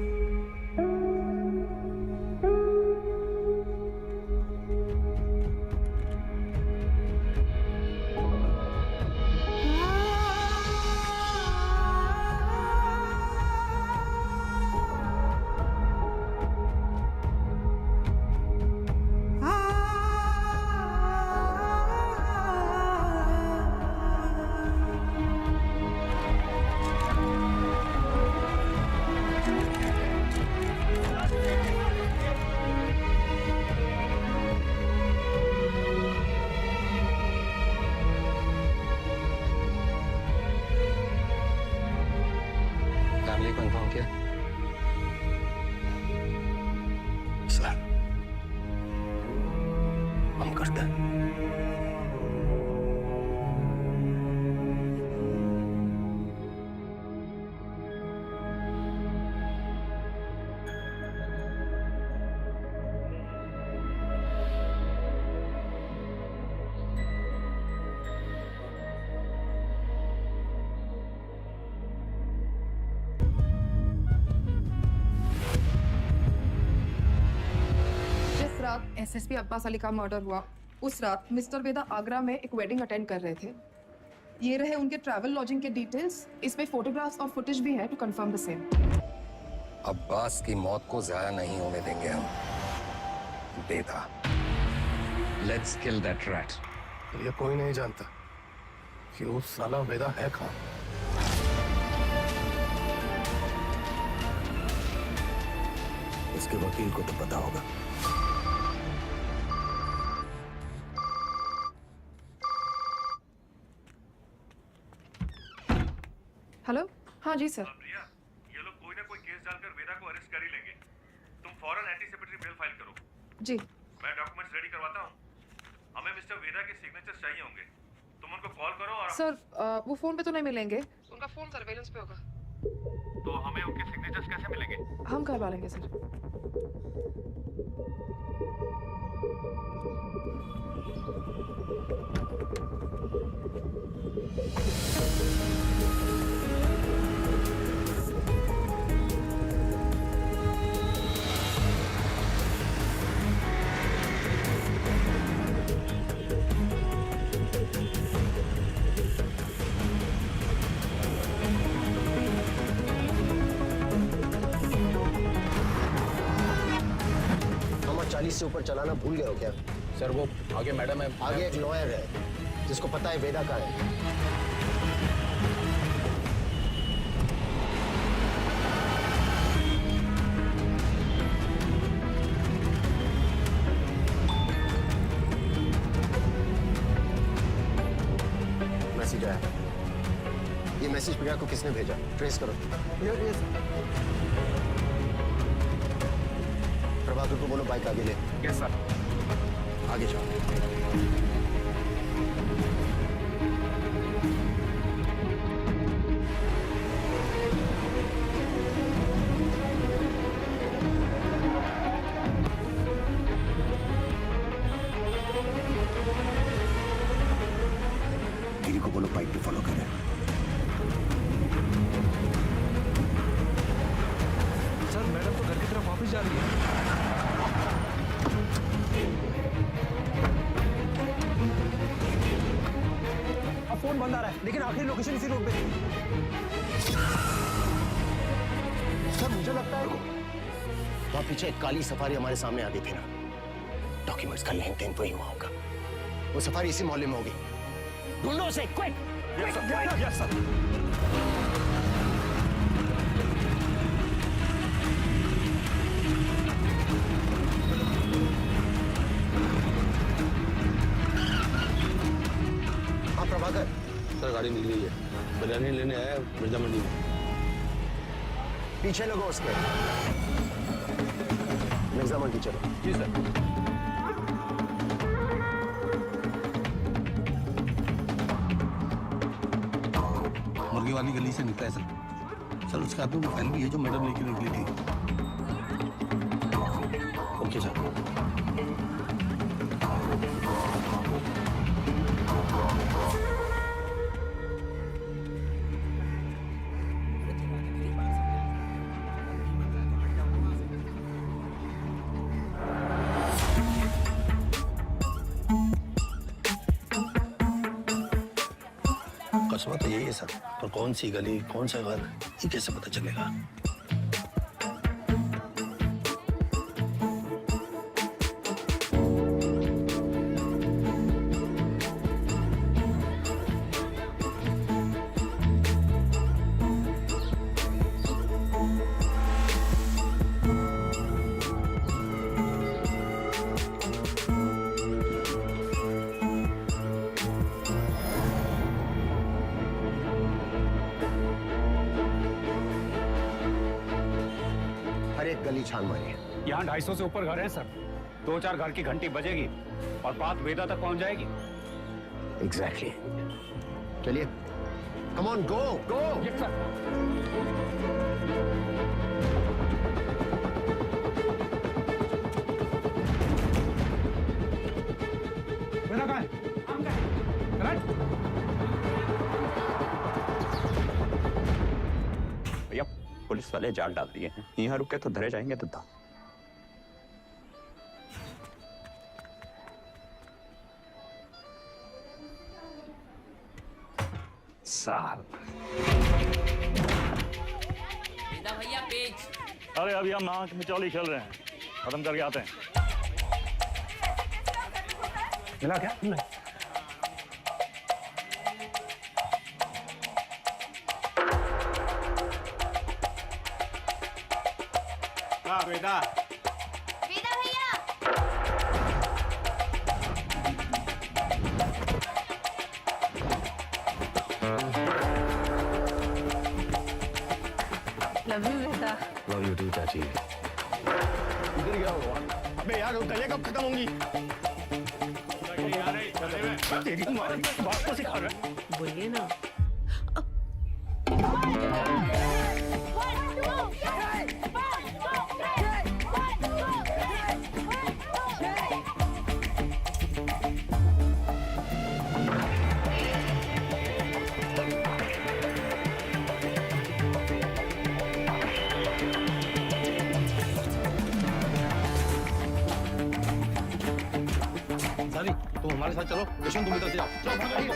कंफर्म किया? सर, हम करते हैं। एसएसपी अब्बास अली का मर्डर हुआ, उस रात मिस्टर वेदा आगरा में एक वेडिंग अटेंड कर रहे थे। ये रहे उनके ट्रैवल लॉजिंग के डिटेल्स। इसमें फोटोग्राफ्स और फुटेज भी है to confirm the same. Abbas की मौत को जाया नहीं होने देंगे हम। Veda, let's kill that rat. ये कोई नहीं जानता कि वो साला वेदा है कौन। उसके वकील को तो पता होगा। हेलो हाँ जी सर। प्रिया, ये लोग कोई ना कोई केस डालकर वेदा को अरेस्ट कर ही लेंगे। तुम फौरन एंटीसिपेटरी बेल फाइल करो। जी मैं डॉक्यूमेंट्स रेडी करवाता हूँ। हमें मिस्टर वेदा के सिग्नेचर्स चाहिए होंगे। तुम उनको कॉल करो और सर वो फोन पे तो नहीं मिलेंगे, उनका फोन सर्वेलेंस पे होगा। तो हमें उनके सिग्नेचर्स कैसे मिलेंगे? हम करवा लेंगे सर। हम 40 से ऊपर चलाना भूल गए हो क्या? सर वो आगे मैडम है। आगे एक लॉयर है जिसको पता है वेदा कहाँ है। मैसेज आया। ये मैसेज प्रिया को किसने भेजा? ट्रेस करो। प्रभाकर को बोलो बाइक आगे ले। Yes sir. आगे जाओ। गिरी को बोलो बाइक पे फॉलो करे। सर मैडम तो घर की तरफ वापस जा रही है। अब फोन बंद आ रहा है, लेकिन आखिरी लोकेशन इसी रोड पे थी। सर मुझे लगता है वहां पीछे एक काली सफारी हमारे सामने आ गई थी ना। डॉक्यूमेंट्स का लेन देन वही हुआ होगा। वो सफारी इसी मोहल्ले में होगी। ढूंढो उसे क्विक। Yes sir. हाँ प्रभाकर। सर गाड़ी मिल गई है, बिरयानी लेने आया मिर्जा मंडी में। पीछे लगो उसके। मिर्जा मंडी चलो। जी सर। मुर्गी वाली गली से निकला है सर। सर उसका हाथ में फाइल भी है जो मैडम लेके निकली थी। Okay sir. कस्बा तो यही है सर, पर कौन सी गली कौन सा घर ये कैसे पता चलेगा? हर एक गली छान मारी है। यहाँ 250 से ऊपर घर हैं सर। 2-4 घर की घंटी बजेगी और बात वेदा तक पहुंच जाएगी। एग्जैक्टली। चलिए come on go go. Yes sir. Veda कहाँ है? भैया पुलिस वाले जाल डाल दिए हैं, यहाँ रुके तो धरे जाएंगे तो साल। भैया पेज। अरे अभी हम नाक में चौली खेल रहे हैं, खत्म करके आते हैं। मिला क्या? नहीं। वेदा भैया। लव यू बेटा। लव यू टू चाची। इधर क्या हुआ? अबे यार वो गले कब खत्म होंगी? तेरी माँ बात को सिखा रहा है। बोलिए ना। साली तुम हमारे साथ चलो, यशवंत तुम इधर से जाओ। चलो भागो।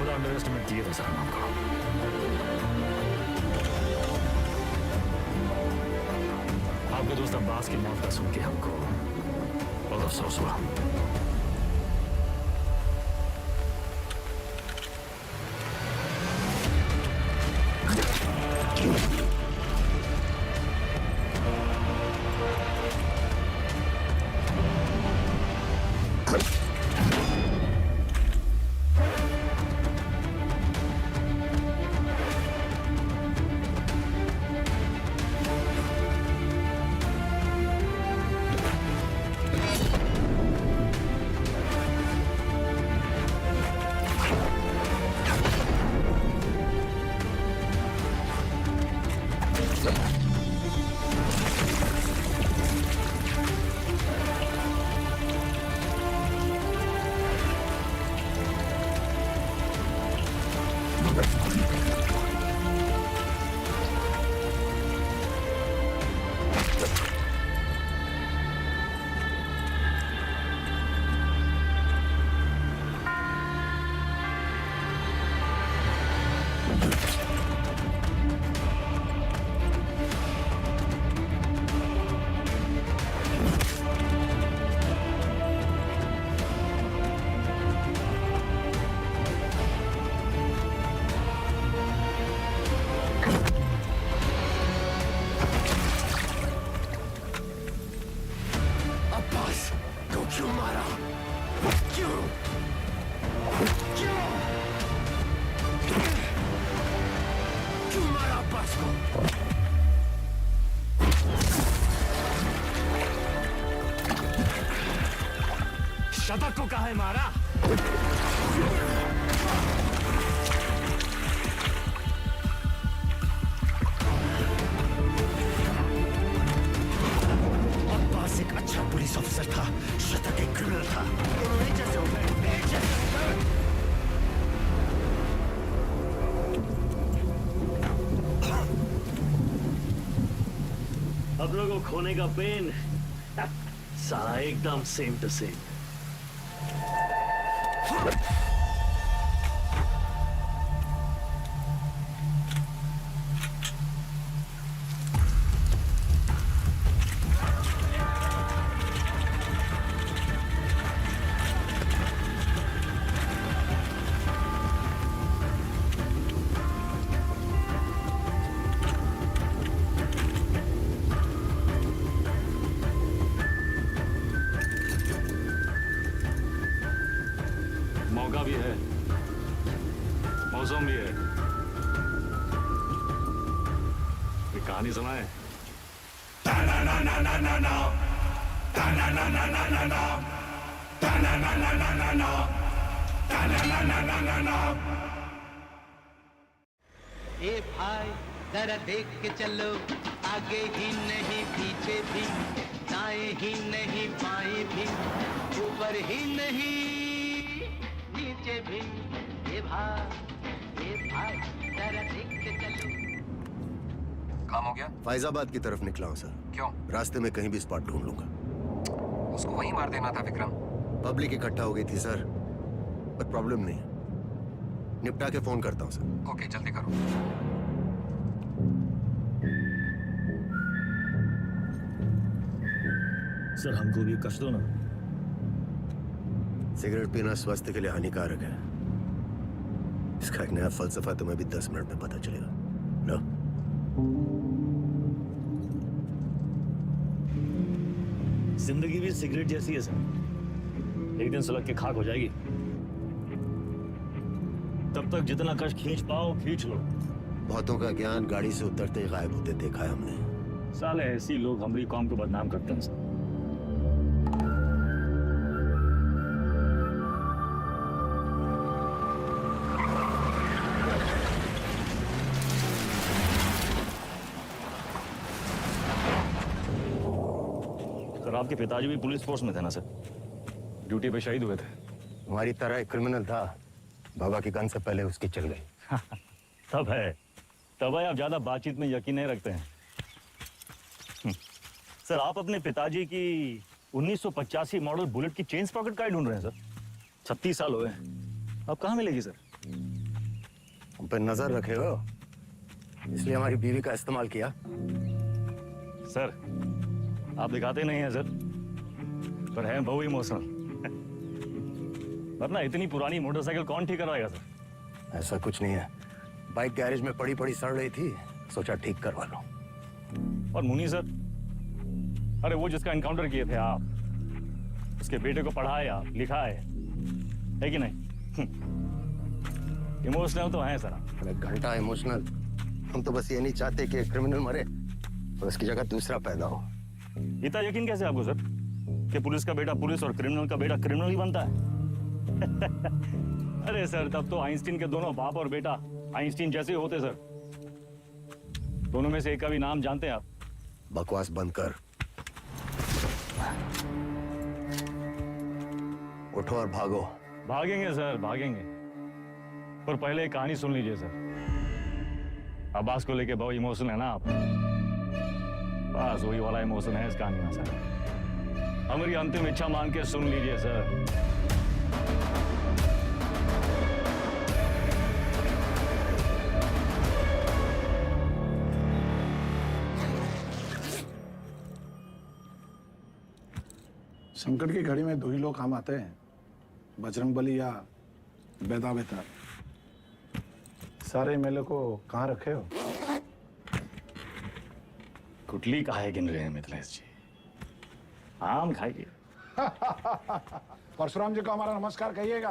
थोड़ा अंडर एस्टिमेट किए थे सर हम आपको। आपके दोस्त अब्बास की मौत का सुन के हमको बहुत अफसोस हुआ। शतक को कहा है मारा? अब्बास एक अच्छा पुलिस ऑफिसर था, शतक एक क्रिमिनल था। दोनों एक जैसे हो गए, एक जैसे हो गए। अब लोगों को खोने का पेन सारा एकदम सेम टू सेम। कहानी सुनाए। ए भाई जरा देख के चलो, आगे ही नहीं पीछे भी, दाएं ही नहीं बाएं भी, ऊपर ही नहीं नीचे भी। ए भाई जरा देख के चलो। काम हो गया? फैजाबाद की तरफ निकला हूँ सर। क्यों? रास्ते में कहीं भी स्पॉट ढूंढ लूंगा। उसको वहीं मार देना था विक्रम। पब्लिक इकट्ठा हो गई थी सर, पर प्रॉब्लम नहीं, निपटा के फोन करता हूँ सर। ओके, जल्दी करो। सर हमको भी कश दो ना। सिगरेट पीना स्वास्थ्य के लिए हानिकारक है। इसका एक नया फलसफा तुम्हें भी 10 मिनट में पता चलेगा। लो। जिंदगी भी सिगरेट जैसी है सर, एक दिन सुलग के खाक हो जाएगी। तब तक जितना कश खींच पाओ खींच लो। बहुतों का ज्ञान गाड़ी से उतरते ही गायब होते देखा है हमने। साले ऐसी लोग हमारी कौम को बदनाम करते हैं सर। सर आपके पिताजी भी पुलिस फोर्स में थे ना सर? ड्यूटी पे शहीद हुए थे। हमारी तरह एक क्रिमिनल था, बाबा की गन से पहले उसकी चल गई। तब है आप ज्यादा बातचीत में यकीन नहीं रखते हैं। सर आप अपने पिताजी की 1985 मॉडल बुलेट की चेन स्प्रॉकेट का ही ढूंढ रहे हैं सर? 36 साल हुए, अब कहाँ मिलेगी सर? हम पे नजर रखे हो, इसलिए हमारी बीवी का इस्तेमाल किया। सर आप दिखाते नहीं हैं सर, पर हैं बहु इमोशनल। वरना इतनी पुरानी मोटरसाइकिल कौन ठीक करवाएगा सर? ऐसा कुछ नहीं है, बाइक गैरेज में पड़ी पड़ी सड़ रही थी, सोचा ठीक करवा लो। और मुनी सर, अरे वो जिसका एनकाउंटर किए थे आप, उसके बेटे को पढ़ाया लिखाया है कि नहीं? इमोशनल तो हैं सर। अरे घंटा इमोशनल, हम तो बस ये नहीं चाहते कि क्रिमिनल मरे और उसकी जगह दूसरा पैदा हो। इतना यकीन कैसे आपको सर कि पुलिस का बेटा पुलिस और क्रिमिनल का बेटा क्रिमिनल ही बनता है? अरे सर तब तो आइंस्टीन के दोनों बाप और बेटा आइंस्टीन जैसे होते सर। दोनों में से एक का भी नाम जानते हैं आप? बकवास बंद कर, उठो और भागो। भागेंगे सर भागेंगे, पर पहले एक कहानी सुन लीजिए सर। अब्बास को लेके बहुत इमोशनल है ना आप? बस वही वाला इमोशन है इस कहानी में सर। हमारी अंतिम इच्छा मान के सुन लीजिए सर। संकट की घड़ी में दो ही लोग काम आते हैं, बजरंगबली या बेदा बेतार। सारे मेले को कहाँ रखे हो? कुटली काहे गिन रहे हैं मिथिलेश जी? आम खाइए। परशुराम जी को हमारा नमस्कार कहिएगा।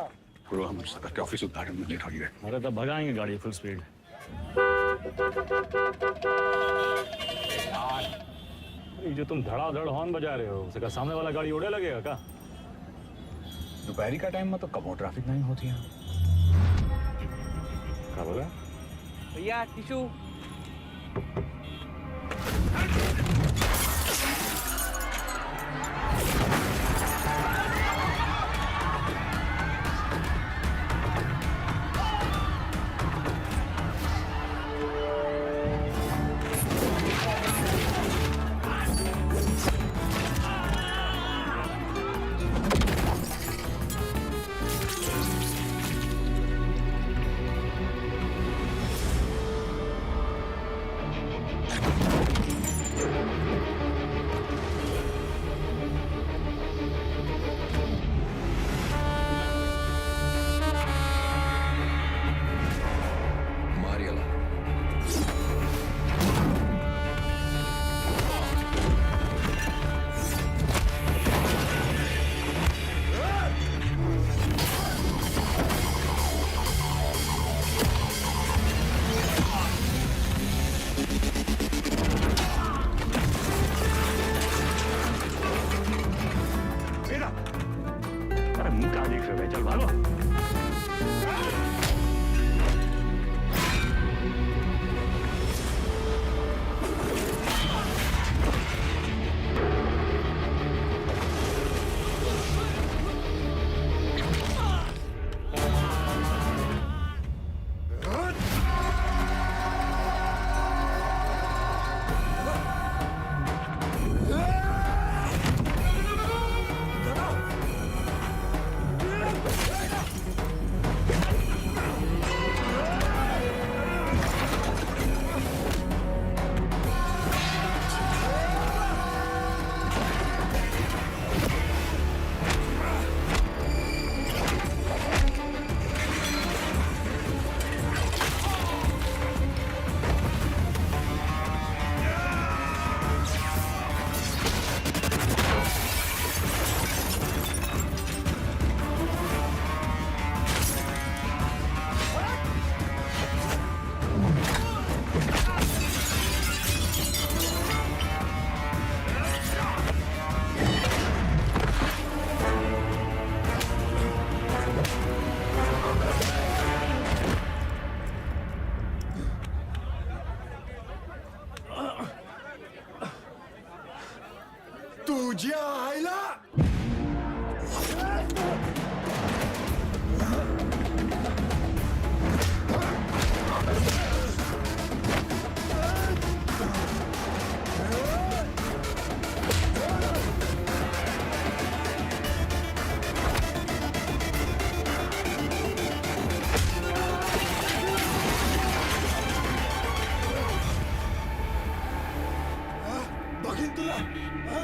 पूरा हम सदर के ऑफिस उद्घाटन में लेट हो गए। अरे तब भगाएंगे गाड़ी फुल स्पीड। ये जो तुम धड़ाधड़ हॉर्न बजा रहे हो, उसका सामने वाला गाड़ी उड़े लगेगा क्या? दोपहरी का टाइम में तो कबो ट्रैफिक नहीं होती है। क्या बोला भैया? टिशू। जिया आइला बघीन तुला हा?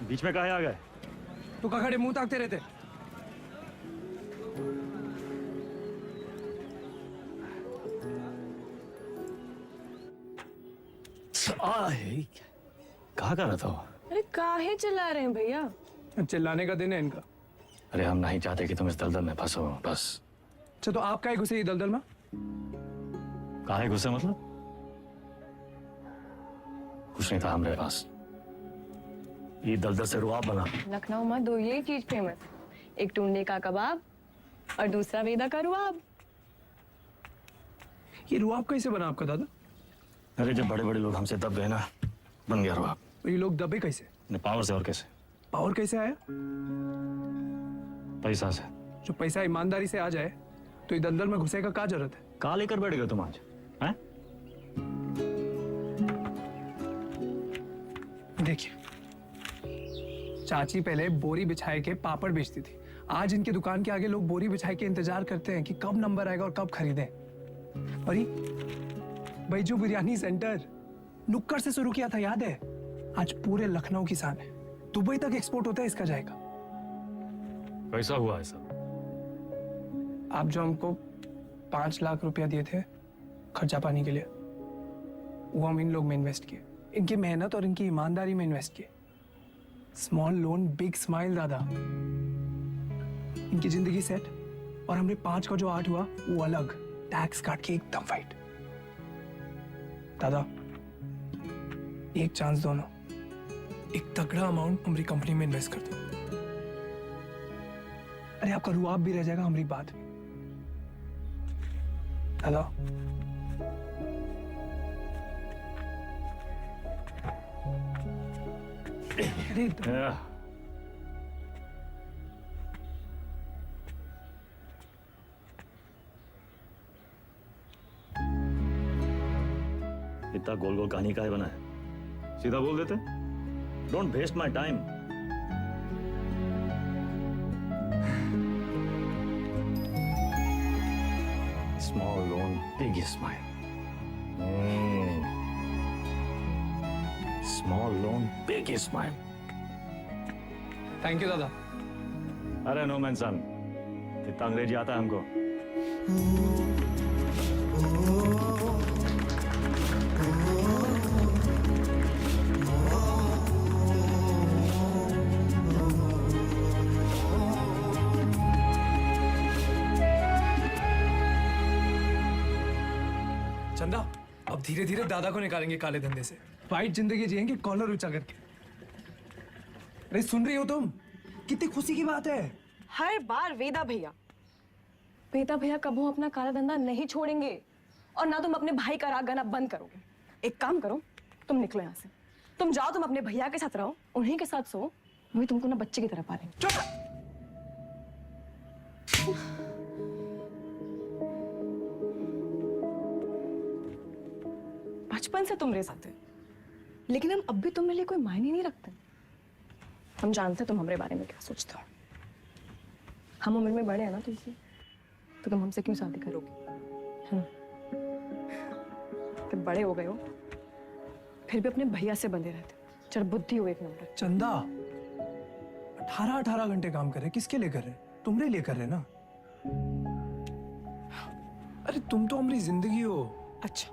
बीच में काहे आ गए? तू का खड़े मुंह ताकते रहते? कहाँ कर रहा था वो? अरे काहे चिल्ला रहे हैं भैया? चिल्लाने का दिन है इनका। अरे हम नहीं चाहते कि तुम इस दलदल में फंसो, बस। अच्छा तो आप काहे घुसे ये दलदल में? काहे गुस्से मतलब? कुछ नहीं था हमारे पास। ये दलदल से रुआब बना। लखनऊ में दो ये चीज फेमस, एक टुंडे का कबाब और दूसरा वेदा का रुआब। ये रुआब कैसे बना आपका दादा? अरे जब बड़े बड़े लोग हमसे दब गए ना, बन गया रुआब। तो ये लोग दबे कैसे? पावर से और कैसे? पावर कैसे आया? पैसा से। जो पैसा ईमानदारी से आ जाए तो ये दलदल में घुसे का क्या जरूरत है? कहाँ लेकर बैठ गए तुम आज? हैं? देखिए, चाची पहले बोरी बिछाए के पापड़ बेचती थी। आज इनकी दुकान के आगे लोग बोरी बिछाए के इंतजार करते हैं कि कब नंबर आएगा और कब खरीदें। और ये बैजू बिरयानी सेंटर नुक्कड़ से शुरू किया था, याद है? आज पूरे लखनऊ की शान है। दुबई तक एक्सपोर्ट होता है इसका जाएगा। कैसा हुआ ऐसा? आप जो हमको 5 लाख रुपया दिए थे खर्चा पानी के लिए, वो हम इन लोग में इन्वेस्ट किए। इनकी मेहनत और इनकी ईमानदारी में इन्वेस्ट किए। स्मॉल लोन बिग स्माइल दादा। इनकी जिंदगी सेट और हमने 5 का जो 8 हुआ वो अलग, टैक्स काट के एकदम फाइट। दादा एक चांस दो ना, एक तगड़ा अमाउंट हमारी कंपनी में इन्वेस्ट कर दो। अरे आपका रुआब भी रह जाएगा, हमारी बात भी। दादा अरे इतना गोल गोल कहानी काहे बना है? सीधा बोल देते। Don't waste my time. Small loan big smile. Small loan big smile. Thank you दादा। अरे नो मैन सन, इतना अंग्रेजी आता है हमको। चंदा अब धीरे धीरे दादा को निकालेंगे काले धंधे से। फाइट जिंदगी जिएंगे कॉलर ऊंचा करके। अरे सुन रही हो तुम? कितनी खुशी की बात है। हर बार वेदा भैया कबू अपना काला धंधा नहीं छोड़ेंगे और ना तुम अपने भाई का राग गाना बंद करोगे। एक काम करो, तुम निकलो यहाँ से। तुम जाओ, तुम अपने भैया के साथ रहो, उन्हीं के साथ सो, वही तुमको ना बच्चे की तरह पालेंगे। चुप। बचपन से तुम मेरे साथ है, लेकिन हम अब भी तुम्हारे लिए कोई मायने नहीं रखते। हम जानते तुम हमारे बारे में क्या सोचते हो। हम उम्र में बड़े हैं ना तुमसे, तो तुम हमसे क्यों शादी करोगे? है ना? तुम बड़े हो गए हो, फिर भी अपने भैया से बंधे रहते हो। चल बुद्धि हो एक नंबर। चंदा 18 घंटे काम कर रहे, किसके लिए कर रहे? तुम्हारे लिए कर रहे ना। अरे तुम तो हमारी जिंदगी हो। अच्छा,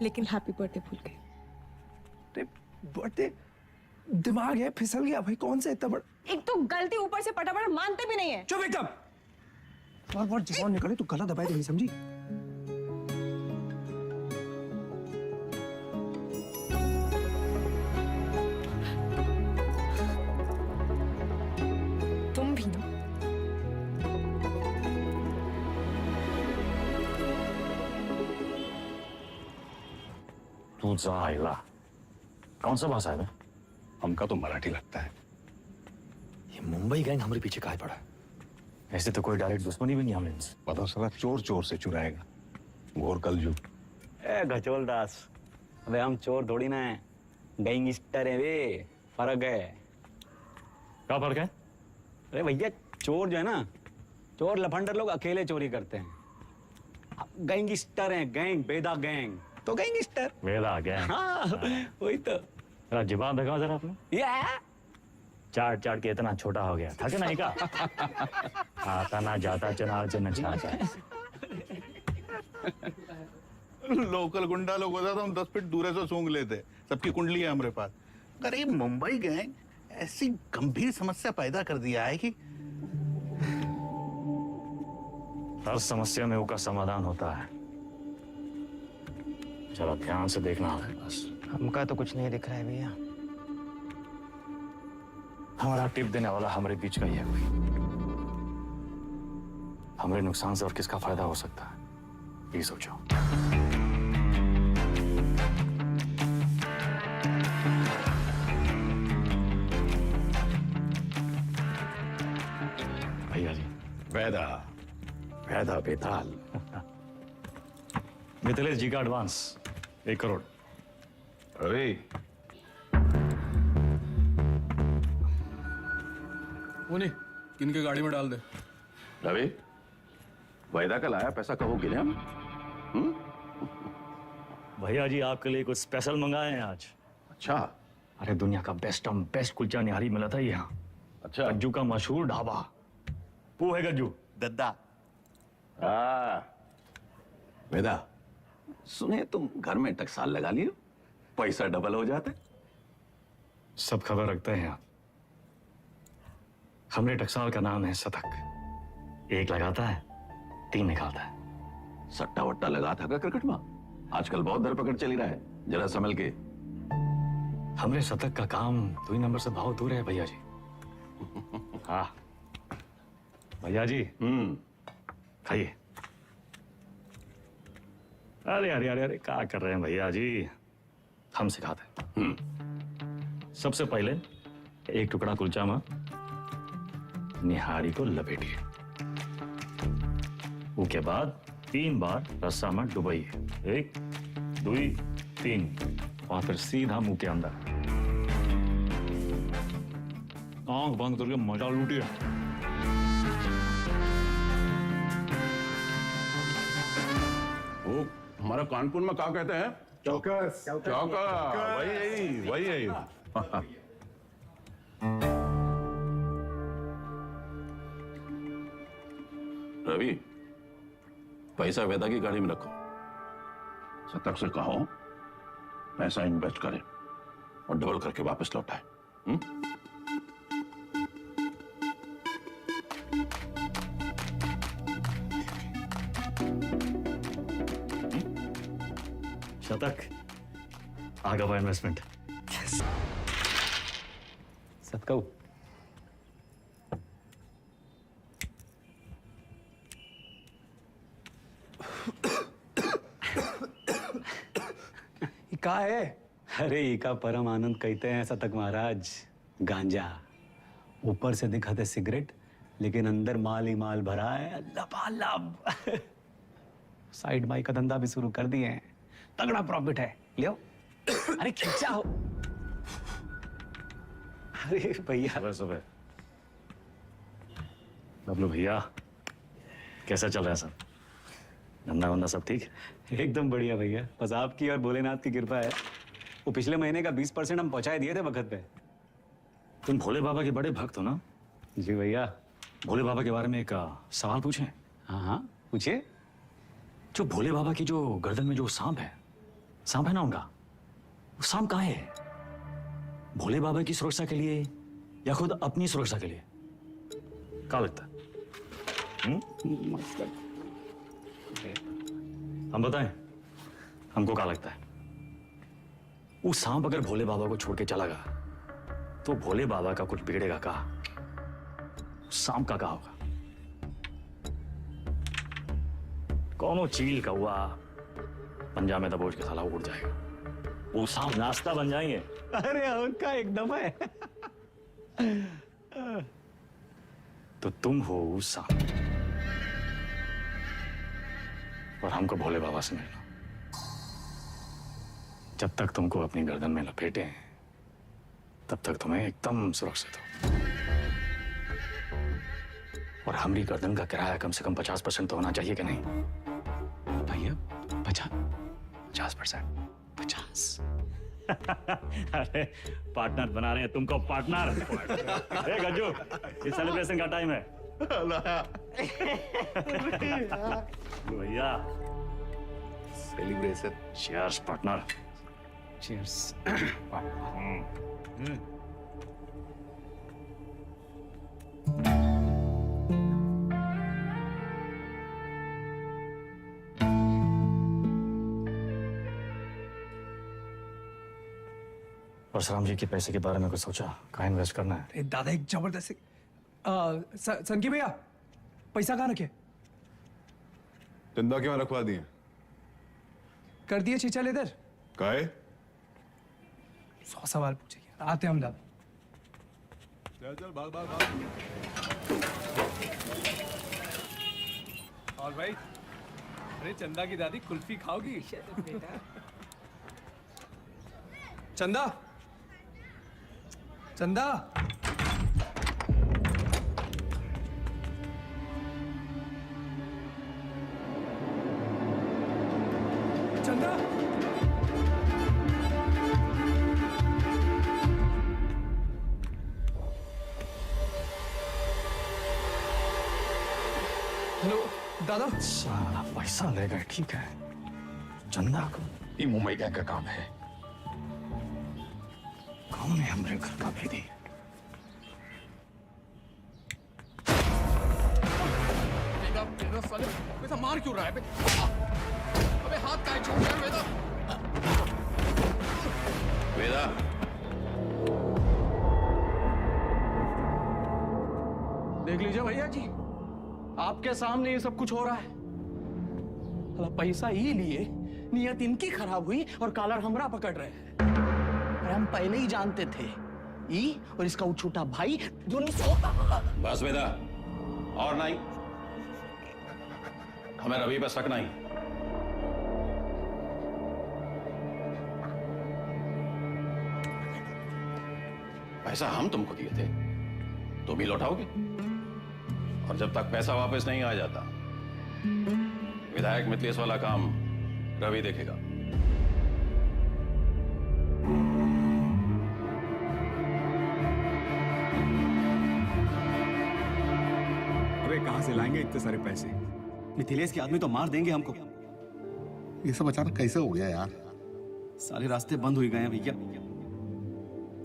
लेकिन हैप्पी बर्थडे भूल गए। बर्थडे दिमाग है फिसल गया भाई। कौन सा इतना बड़ा? एक तो गलती ऊपर से पटापट मानते भी नहीं है। चुप एकदम। बार जुबान निकले तो गला दबाए नहीं, समझी? तुम भी ना। जायला कौन सा भाषा है बे? हमका तो मराठी लगता है। ये मुंबई गैंग हमारे पीछे काहे पड़ा है? ऐसे तो कोई डायरेक्ट दुश्मनी भी नहीं हमें इनसे। पता चला चोर चोर से चुराएगा। घोर कलयुग। ए गचोल दास, अबे हम चोर थोड़ी ना है, गैंगस्टर है वे, फर्क है। क्या फर्क है? अरे भैया चोर जो है ना, चोर लफंडर लोग अकेले चोरी करते हैं। गैंगस्टर हैं, गैंग, बेदा गैंग, तो गैंगस्टर। वेदा गैंग। हाँ वही तो। जरा जुबान दिखाओ जरा आपने। चाट चाट के इतना छोटा हो गया, थके नहीं का? आता ना जाता चना चना चाहता। लोकल गुंडा लोग होता तो हम 10 फीट दूर से सूंघ लेते। सबकी कुंडली है हमारे पास। अरे ये मुंबई गैंग ऐसी गंभीर समस्या पैदा कर दिया है कि हर समस्या में उसका समाधान होता है। जरा ध्यान से देखना है बस। हमका तो कुछ नहीं दिख रहा है भैया। हमारा टिप देने वाला हमारे बीच का ही है कोई। हमारे नुकसान से और किसका फायदा हो सकता है, ये सोचो। भैया जी। वेदा, वेदा बेताल। मिथिलेश जी का एडवांस 1 करोड़। अरे उन्हीं किनके गाड़ी में डाल दे। रवि, वेदा का लाया पैसा कहो गिने हम? भैया जी आपके लिए कुछ स्पेशल मंगाए हैं आज। अच्छा। अरे दुनिया का बेस्ट कुलचा निहारी मिला था यहाँ। अच्छा। गज्जू का मशहूर ढाबा। वो है गज्जू दद्दा। वेदा, सुने तुम घर में टकसाल लगा लिए, पैसा डबल हो जाता है। सब खबर रखते हैं आप। हमरे टकसाल का नाम है शतक। 1 लगाता है 3 निकालता है। सट्टा वट्टा लगा था क्रिकेट में? आजकल बहुत धरपकड़ चली रहा है, जरा संभल के। हमरे शतक का काम 2 नंबर से बहुत दूर है भैया जी। हाँ भैया जी। खाइए। अरे अरे अरे अरे क्या कर रहे हैं भैया जी, हम सिखाते हैं। सबसे पहले 1 टुकड़ा कुलचा में निहारी को लपेटिए। उसके बाद 3 बार रस्सा में डुबाइए। 1 2 3, और फिर सीधा मुंह के अंदर। आंख बंद करके मजा लूटिए। वो हमारा कानपुर में क्या कहते हैं? चौकस। चौकस। वही है। रवि, पैसा वेदा की गाड़ी में रखो। शतक से कहो पैसा इन्वेस्ट करे और डबल करके वापस लौटाए। शतक आगे का इन्वेस्टमेंट। सतकऊ का है? अरे इका परम आनंद कहते हैं शतक महाराज। गांजा ऊपर से दिखाते सिगरेट, लेकिन अंदर माल ही माल भरा है, लबालब। साइड बाई का धंधा भी शुरू कर दिए हैं, तगड़ा प्रॉफिट है। लियो। अरे खींचा हो। अरे भैया। सुबह बबलू भैया, कैसा चल रहा है सब? धंधा वंधा सब ठीक? एकदम बढ़िया भैया, बस आपकी और भोलेनाथ की कृपा है। वो पिछले महीने का 20% हम पहुंचाए दिए थे वक्त पे। तुम भोले बाबा के बड़े भक्त हो ना? जी भैया। भोले बाबा के बारे में एक सवाल पूछें? हाँ हाँ पूछिए। जो भोले बाबा की जो गर्दन में जो सांप है ना उनका, वो सांप कहाँ है? भोले बाबा की सुरक्षा के लिए या खुद अपनी सुरक्षा के लिए? क्या लगता है? हम बताएं हमको क्या लगता है? वो सांप अगर भोले बाबा को छोड़ के चला गया तो भोले बाबा का कुछ बिगड़ेगा का? सांप का होगा? कौनो चील का हुआ पंजा में दबोच के साला उड़ जाएगा। उसाम नाश्ता बन जाएंगे। अरे उनका एकदम है। तो तुम हो उसाम और हमको भोले बाबा से मिलना। जब तक तुमको अपनी गर्दन में लपेटे हैं तब तक तुम्हें एकदम सुरक्षित हो। और हमारी गर्दन का किराया कम से कम 50% तो होना चाहिए कि नहीं भैया? 50%? 50? अरे पार्टनर बना रहे हैं तुमको, पार्टनर। ए गज्जू, ये सेलिब्रेशन का टाइम है। भैया celebration. Cheers partner. Cheers. Parshuram ji के पैसे के बारे में कुछ सोचा? कहाँ इन्वेस्ट करना है? अरे दादा एक जबरदस्त सनकी भैया पैसा कहाँ रखे? चंदा क्यों रखवा दिए? कर दिए चीचा लेदर? काहे? 100 सवाल पूछेंगे। आते हम दादा। चल चल भाग भाग भाग। और भाई, अरे चंदा की दादी कुल्फी खाओगी? चंदा, चंदा, चंदा, हेलो दादा। साला पैसा ले गए, ठीक है। चंदा को ये मुंबई गैंग का काम है। कौन है हमरे घर का भेदी? वेदा मार क्यों रहा है? अबे हाथ का छोड़ यार वेदा। वेदा, देख लीजिए भैया जी, आपके सामने ये सब कुछ हो रहा है। पैसा ही लिए, नियत इनकी खराब हुई और कॉलर हमरा पकड़ रहे हैं। अरे हम पहले ही जानते थे, ई और इसका वो छोटा भाई दोनों बस वेदा, और नहीं। हमें रवि पर शक नहीं। पैसा हम तुमको दिए थे, तो भी लौटाओगे। और जब तक पैसा वापस नहीं आ जाता, विधायक मिथिलेश वाला काम रवि देखेगा। अबे कहां से लाएंगे इतने सारे पैसे? मिथिलेश के आदमी तो मार देंगे हमको। ये सब अचानक कैसे हो गया यार? सारे रास्ते बंद हो गए हैं भैया।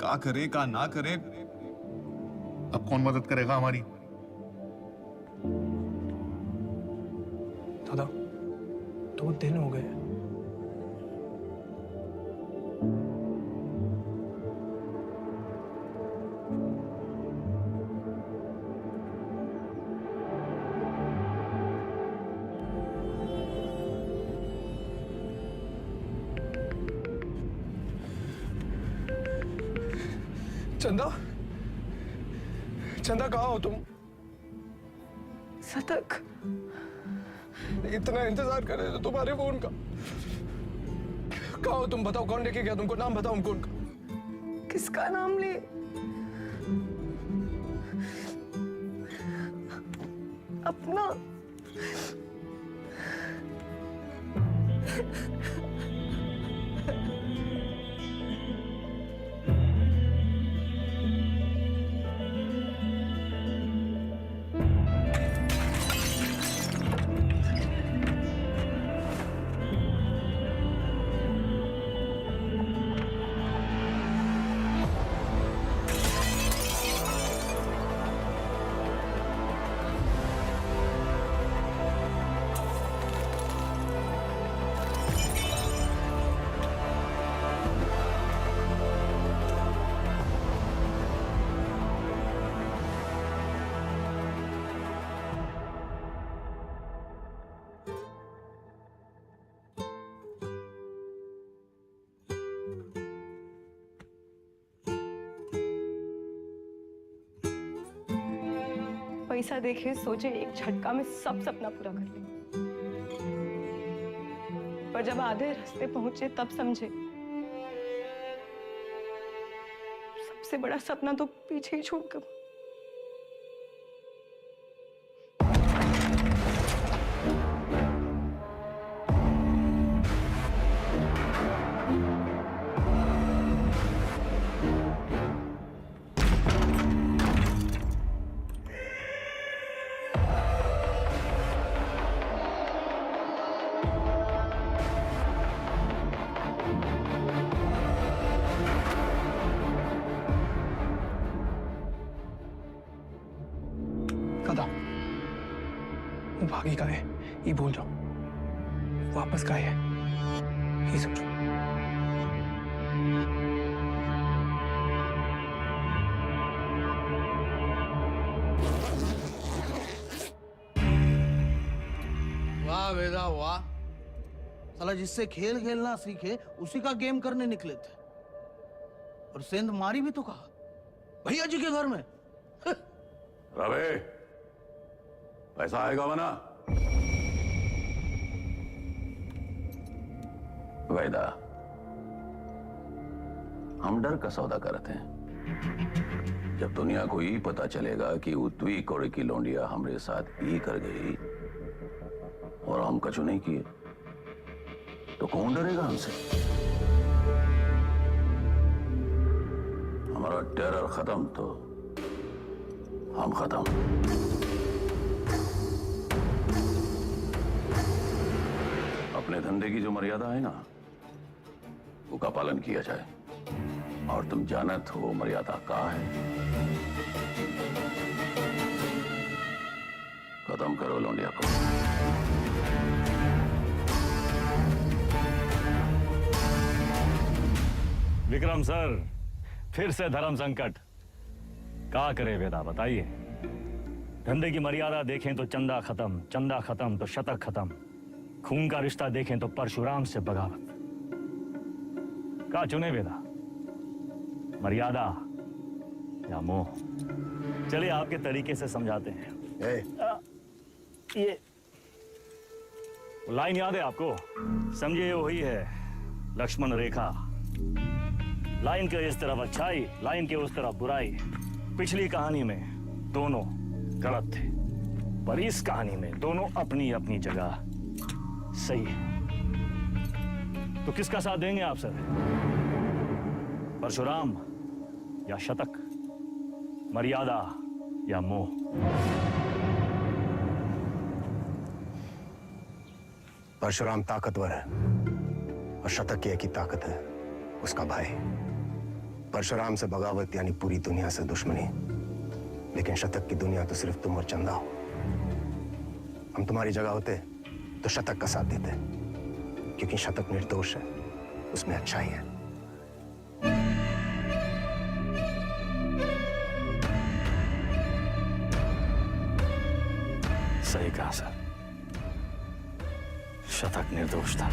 का करें का ना करें, अब कौन मदद करेगा हमारी? दादा 2 दिन हो गए। चंदा, चंदा कहाँ हो तुम? सतक, इतना इंतजार कर रहे थे तुम्हारे फोन का। कहाँ हो तुम? बताओ कौन लेके गया तुमको? नाम बताओ हमको उनका। किसका नाम ले? अपना। पैसा देखे सोचे एक झटका में सब सपना पूरा कर ले, पर जब आधे रास्ते पहुंचे तब समझे सबसे बड़ा सपना तो पीछे ही छूट गया। वो भागी का है ये भूल जाओ, वापस का है ये समझो। वाह वेदा वाह, साला जिससे खेल खेलना सीखे उसी का गेम करने निकले थे, और सेंध मारी भी तो कहा भैया जी के घर में। रवे, पैसा आएगा वना? वैदा, हम डर का सौदा करते हैं। जब दुनिया को ये पता चलेगा कि उत्वी कोरे की लौंडिया हमारे साथ ये कर गई और हम कछु नहीं किए, तो कौन डरेगा हमसे? हमारा टेरर खत्म तो हम खत्म। अपने धंधे की जो मर्यादा है ना, वो का पालन किया जाए, और तुम जानत हो मर्यादा का है। खत्म करो लौंडिया को। विक्रम सर, फिर से धर्म संकट। क्या करे वेदा, बताइए। धंधे की मर्यादा देखें तो चंदा खत्म, चंदा खत्म तो शतक खत्म, खून का रिश्ता देखें तो परशुराम से बगावत। क्या चुने वेदा, मर्यादा या मोह? चलिए आपके तरीके से समझाते हैं। ये लाइन याद है आपको? समझिए वही है लक्ष्मण रेखा। लाइन के इस तरफ अच्छाई, लाइन के उस तरफ बुराई। पिछली कहानी में दोनों गलत थे, पर इस कहानी में दोनों अपनी अपनी जगह सही है। तो किसका साथ देंगे आप सर? परशुराम या शतक, मर्यादा या मोह? परशुराम ताकतवर है और शतक की एक ही ताकत है, उसका भाई। परशुराम से बगावत यानी पूरी दुनिया से दुश्मनी, लेकिन शतक की दुनिया तो सिर्फ तुम और चंदा हो। हम तुम्हारी जगह होते तो शतक का साथ देते, क्योंकि शतक निर्दोष है, उसमें अच्छाई है। सही कहा सर, शतक निर्दोष था।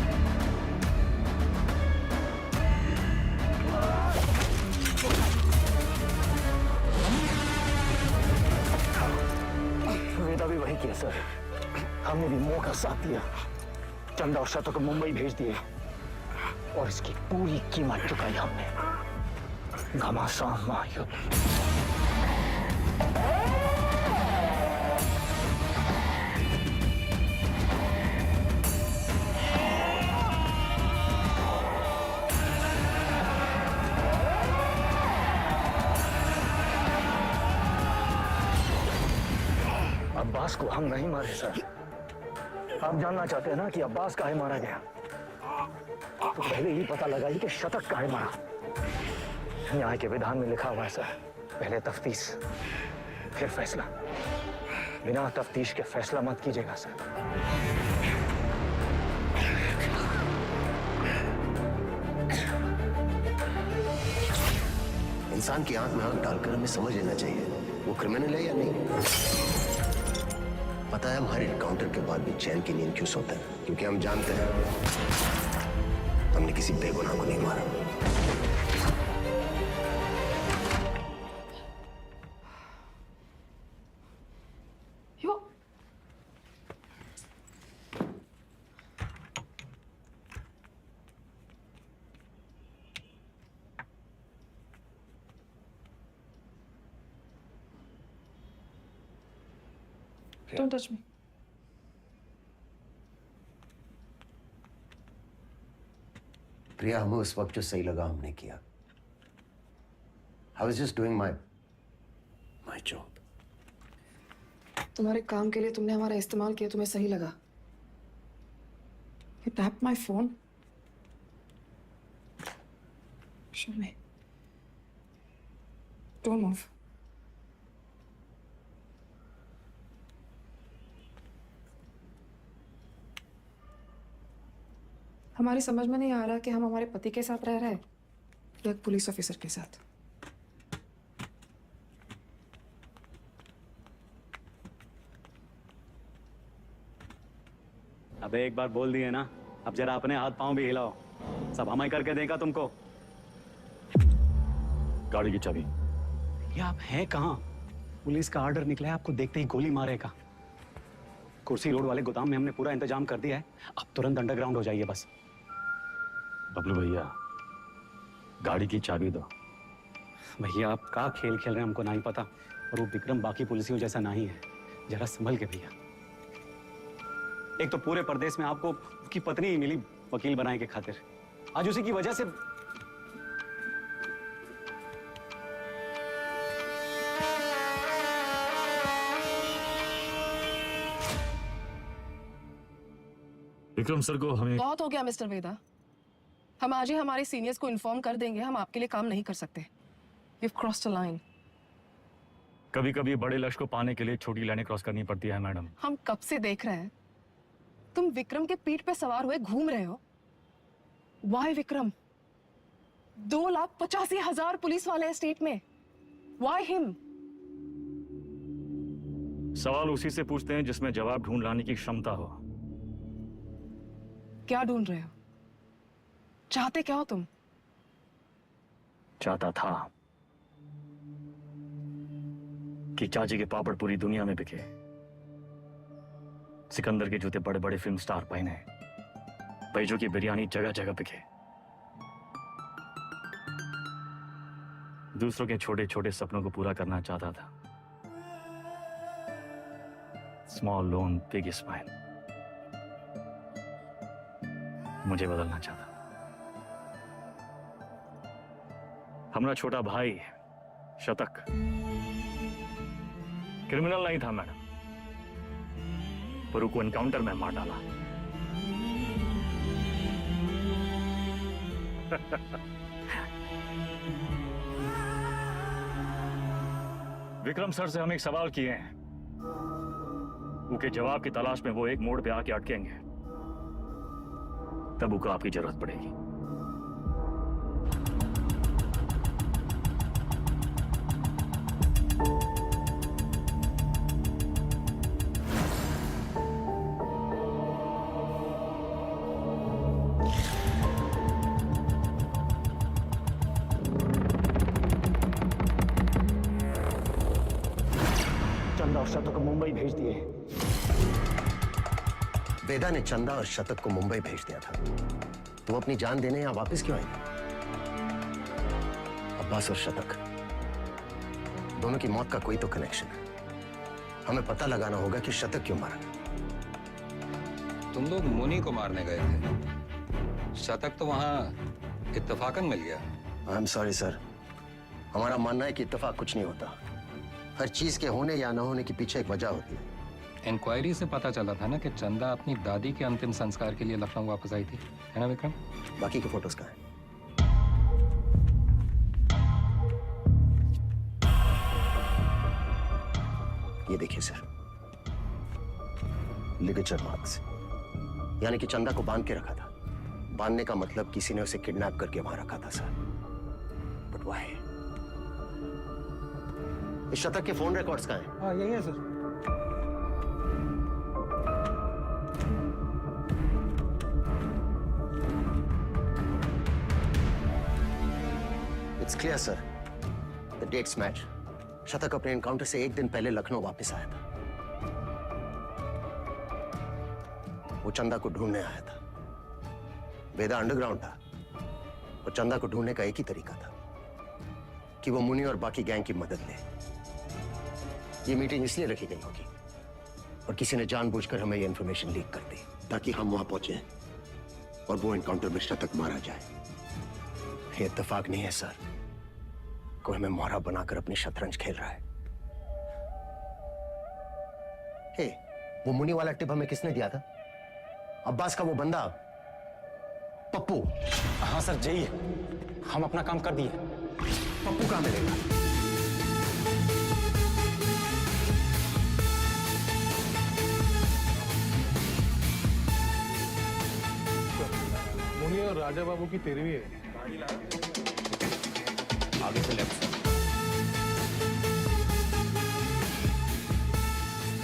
वेदा भी वही किया सर, हमने भी मोह का साथ दिया, चंदा और शतक को मुंबई भेज दिए, और इसकी पूरी कीमत चुकाई हमने। घमासान महायुद्ध। अब्बास को हम नहीं मारे सर। आप जानना चाहते हैं ना कि अब्बास काहे मारा गया? तो पहले ही पता लगाइए कि शतक काहे मारा। न्याय के विधान में लिखा हुआ है सर, पहले तफ्तीश फिर फैसला। बिना तफ्तीश के फैसला मत कीजिएगा सर। इंसान की आंख में आंख डालकर हमें समझ लेना चाहिए वो क्रिमिनल है या नहीं। पता है हमारे एनकाउंटर के बाद भी चैन की नींद क्यों सोता है? क्योंकि हम जानते हैं हमने किसी बेगुनाह को नहीं मारा। सकते हैं। Don't touch me. प्रिया, हमें उस वक्त जो सही लगा हमने किया। I was just doing my job. तुम्हारे काम के लिए तुमने हमारा इस्तेमाल किया, तुम्हें सही लगा? You tapped my phone. Show me. Don't move. हमारी समझ में नहीं आ रहा कि हम हमारे पति के साथ रह रहे हैं या एक पुलिस ऑफिसर के साथ। अबे एक बार बोल दिए ना, अब जरा अपने हाथ पांव भी हिलाओ। सब हमें करके देगा तुमको। गाड़ी की चाबी। ये आप हैं कहाँ? पुलिस का ऑर्डर निकला है, आपको देखते ही गोली मारेगा। कुर्सी रोड वाले गोदाम में हमने पूरा इंतजाम कर दिया है, अब तुरंत अंडरग्राउंड हो जाइए बस। बबलू भैया, गाड़ी की चाबी दो। भैया आप का खेल खेल रहे हैं हमको नहीं पता, और वो विक्रम बाकी पुलिसियों जैसा नहीं है। जरा संभल के भैया। एक तो पूरे प्रदेश में आपको उसकी पत्नी ही मिली वकील बनाने के खातिर, आज उसी की वजह से। विक्रम सर को हमें बहुत हो गया मिस्टर वेदा। हम आज ही हमारे सीनियर्स को इन्फॉर्म कर देंगे, हम आपके लिए काम नहीं कर सकते। You've crossed a line. कभी कभी बड़े लक्ष्य को पाने के लिए छोटी लाइनें क्रॉस करनी पड़ती है मैडम। हम कब से देख रहे हैं, तुम विक्रम के पीठ पे सवार हुए घूम रहे हो। Why विक्रम? 2,85,000 पुलिस वाले हैं स्टेट में। Why him? सवाल उसी से पूछते हैं जिसमें जवाब ढूंढ लाने की क्षमता हो। क्या ढूंढ रहे हो? चाहते क्या हो तुम? चाहता था कि चाची के पापड़ पूरी दुनिया में बिके, सिकंदर के जूते बड़े बड़े फिल्म स्टार पहने, बैजू की बिरयानी जगह जगह बिके, दूसरों के छोटे छोटे सपनों को पूरा करना चाहता था। Small loan big smile. मुझे बदलना चाहता। हमारा छोटा भाई शतक क्रिमिनल नहीं था मैडम, पर उसको एनकाउंटर में मार डाला। विक्रम सर से हम एक सवाल किए हैं, उनके जवाब की तलाश में वो एक मोड़ पे आके अटकेंगे, तब उनको आपकी जरूरत पड़ेगी। चंदा और शतक को मुंबई भेज दिए। वेदा ने चंदा और शतक को मुंबई भेज दिया था। तुम अपनी जान देने यहां वापस क्यों आई? अब्बास और शतक दोनों की मौत का कोई तो कनेक्शन है। हमें पता लगाना होगा कि शतक क्यों मारा। तुम लोग मुनी को मारने गए थे, शतक तो वहां इत्तेफाकन मिल गया। आई एम सॉरी सर, हमारा मानना है कि इत्तेफाक कुछ नहीं होता। हर चीज के होने या न होने के पीछे एक वजह होती है। इंक्वायरी से पता चला था ना कि चंदा अपनी दादी के अंतिम संस्कार के लिए लखनऊ वापस आई थी, है ना विक्रम? बाकी के फोटोज कहाँ हैं? ये देखिए सर, लिगेचर मार्क्स, यानी कि चंदा को बांध के रखा था। बांधने का मतलब किसी ने उसे किडनैप करके वहां रखा था सर। But why? इस शतक के फोन रिकॉर्ड्स कहाँ हैं? हाँ, यही है sir. It's clear, sir. The dates match. शतक अपने एनकाउंटर से एक दिन पहले लखनऊ वापस आया था। वो चंदा को ढूंढने आया था। वेदा अंडरग्राउंड था और चंदा को ढूंढने का एक ही तरीका था कि वो मुनि और बाकी गैंग की मदद ले। ये मीटिंग इसलिए रखी गई होगी और किसी ने जानबूझकर हमें ये इन्फॉर्मेशन लीक कर दी ताकि हम वहां पहुंचे और वो एनकाउंटर में शतक मारा जाए। ये इत्तेफाक नहीं है सर, कोई हमें मोहरा बनाकर अपनी शतरंज खेल रहा है। हे, वो मुनी वाला टिप हमें किसने दिया था? अब्बास का वो बंदा पप्पू। हाँ सर, जाइए, हम अपना काम कर दिए। पप्पू कहाँ मिलेगा? मुनि और राजा बाबू की तेरहवीं है। आगे से लेफ्ट।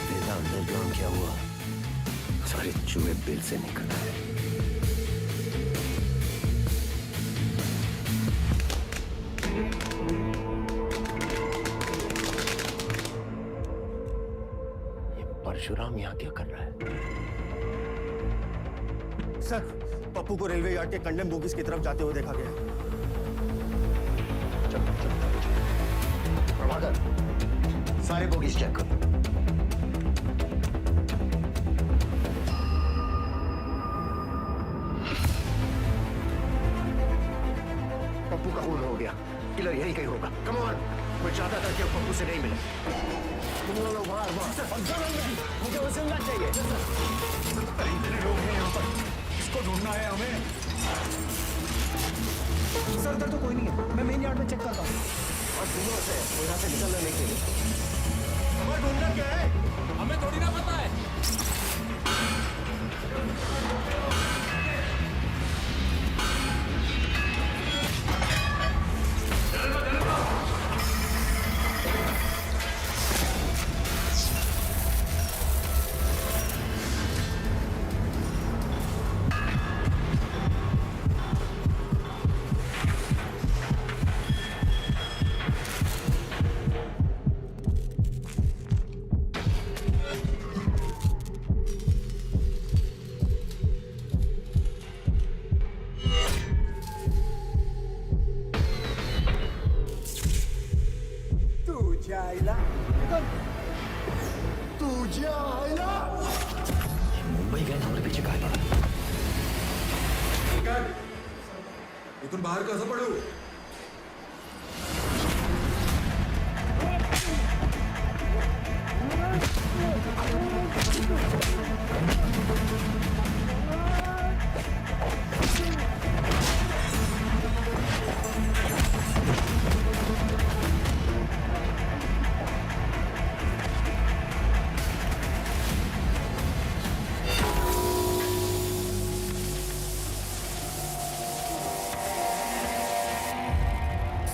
बेटा अंडरग्राउंड क्या हुआ? सारे चूहे बिल से निकल आए। ये परशुराम यहाँ क्या कर रहा है? सर, पप्पू को रेलवे यार्ड के कंडेम बोगीज की तरफ जाते हुए देखा गया। प्रभाकर, सारे बोगीज चेक करो। पप्पू का खून हो गया, किलर यही कहीं होगा। कम ऑन, कोई चाहता था कि वो पप्पू से नहीं मिले। तुम लोग बाहर मुझे वो जिंदा चाहिए। इतने लोग हैं यहाँ पर, इसको ढूंढना है हमें। सर इधर तो कोई नहीं है, मैं मेन यार्ड में चेक करता हूँ। और दिनों से वो यहाँ से निकलने नहीं चाहिए। हमें ढूंढना क्या है, हमें थोड़ी ना पता है। मुंबई गए हमारे पीछे कहा पड़ा। इथून बाहर कसं पडू?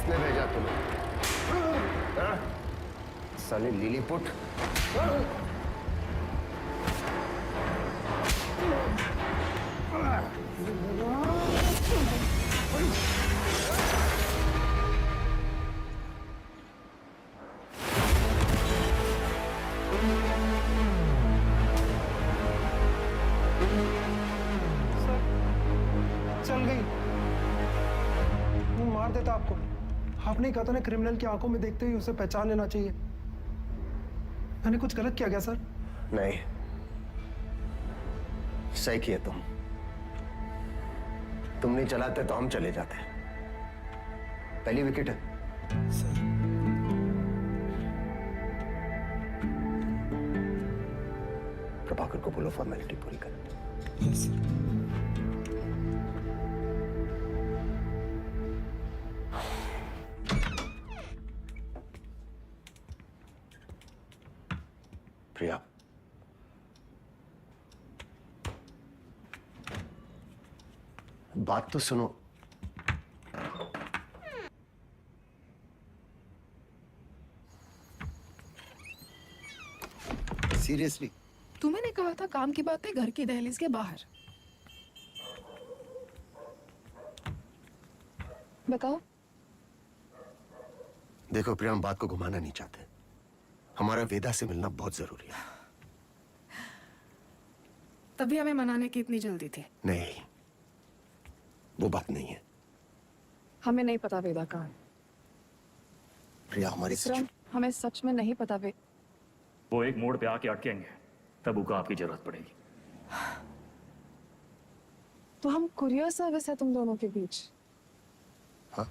किसने भेजा तुम्हें? हाँ? साले लिलीपुट। चल गई। वो मार देता आपको। आपने कहा था ना, क्रिमिनल की आंखों में देखते ही उसे पहचान लेना चाहिए। मैंने कुछ गलत किया क्या सर? नहीं, सही किए तुम नहीं चलाते तो हम चले जाते। पहली विकेट है। प्रभाकर को बोलो फॉर्मेलिटी पूरी कर। प्रिया, बात तो सुनो। सीरियसली? तुम्हें नहीं कहा था काम की बातें घर की दहलीज के बाहर? बताओ। देखो प्रिया, हम बात को घुमाना नहीं चाहते। हमारा वेदा से मिलना बहुत जरूरी है। तभी हमें मनाने की इतनी जल्दी थी। नहीं, वो बात नहीं है। हमें नहीं पता वेदा कहाँ है। प्रिया, हमारी हमें सच में नहीं पता। वो एक मोड़ पे आके अटकेंगे, तब उनको आपकी जरूरत पड़ेगी। तो हम कुरियर सर्विस है तुम दोनों के बीच? हाँ।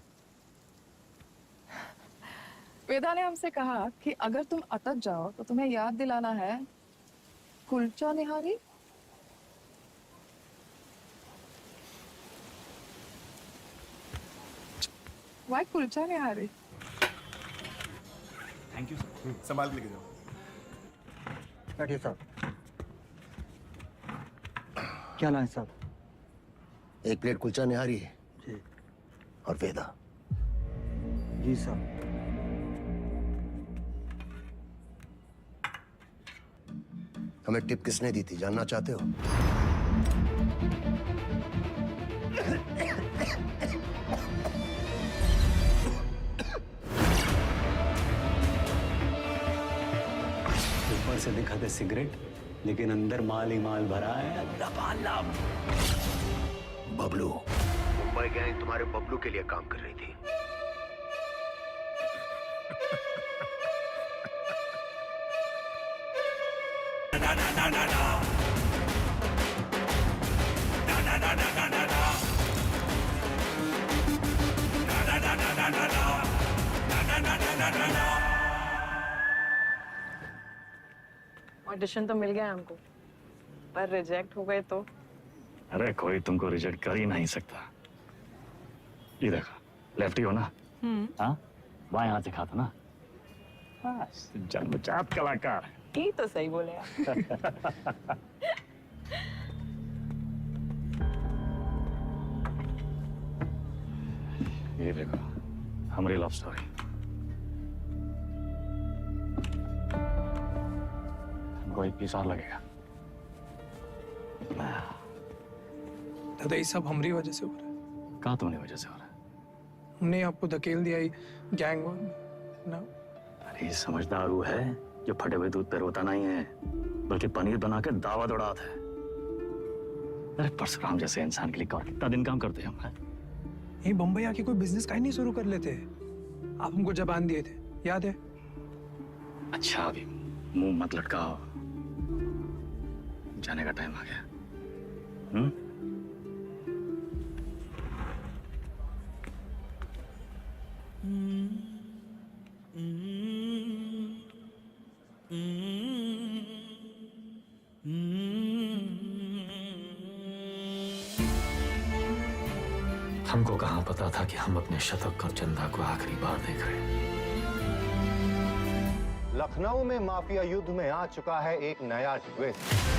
वेदा ने हमसे कहा कि अगर तुम अटक जाओ तो तुम्हें याद दिलाना है kulcha nihari. Why kulcha nihari? Thank you sir. संभाल के लेके जाओ। बैठिए साहब। क्या लाए साहब? एक प्लेट कुलचा निहारी है जी। और वेदा। जी साहब। हमें टिप किसने दी थी, जानना चाहते हो? ऊपर से दिखाते सिगरेट, लेकिन अंदर माल ही माल भरा है। लबालब। बबलू, मुंबई गैंग तुम्हारे बबलू के लिए काम कर रही थी। ऑडिशन तो मिल गया हमको, पर रिजेक्ट हो गए तो? अरे कोई तुमको रिजेक्ट कर ही नहीं सकता। ये देखो, लेफ्टी हो ना? हाँ, बाएं हाथ से खाता ना? बस जन्मजात कलाकार। ये तो सही बोले आप। ये देखो, हमारी लव स्टोरी। हमको 21 साल लगेगा। दादा ये सब हमारी वजह से हो रहा है। कहाँ तुम्हारी वजह से हो रहा है? हमने आपको धकेल दिया ही गैंग ना। अरे समझदार वो है जो फटे हुए दूध पे रोता नहीं है, बल्कि पनीर बना के दावा दौड़ाता है। अरे परशुराम जैसे इंसान के लिए कौन कितना दिन काम करते हैं हम? ये बम्बई आके कोई बिजनेस का ही नहीं शुरू कर लेते। आप हमको जबान दिए थे, याद है? अच्छा अभी मुंह मत लटकाओ, जाने का टाइम आ गया। हमको कहाँ पता था कि हम अपने शतक और चंदा को आखिरी बार देख रहे हैं। लखनऊ में माफिया युद्ध में आ चुका है एक नया ट्विस्ट।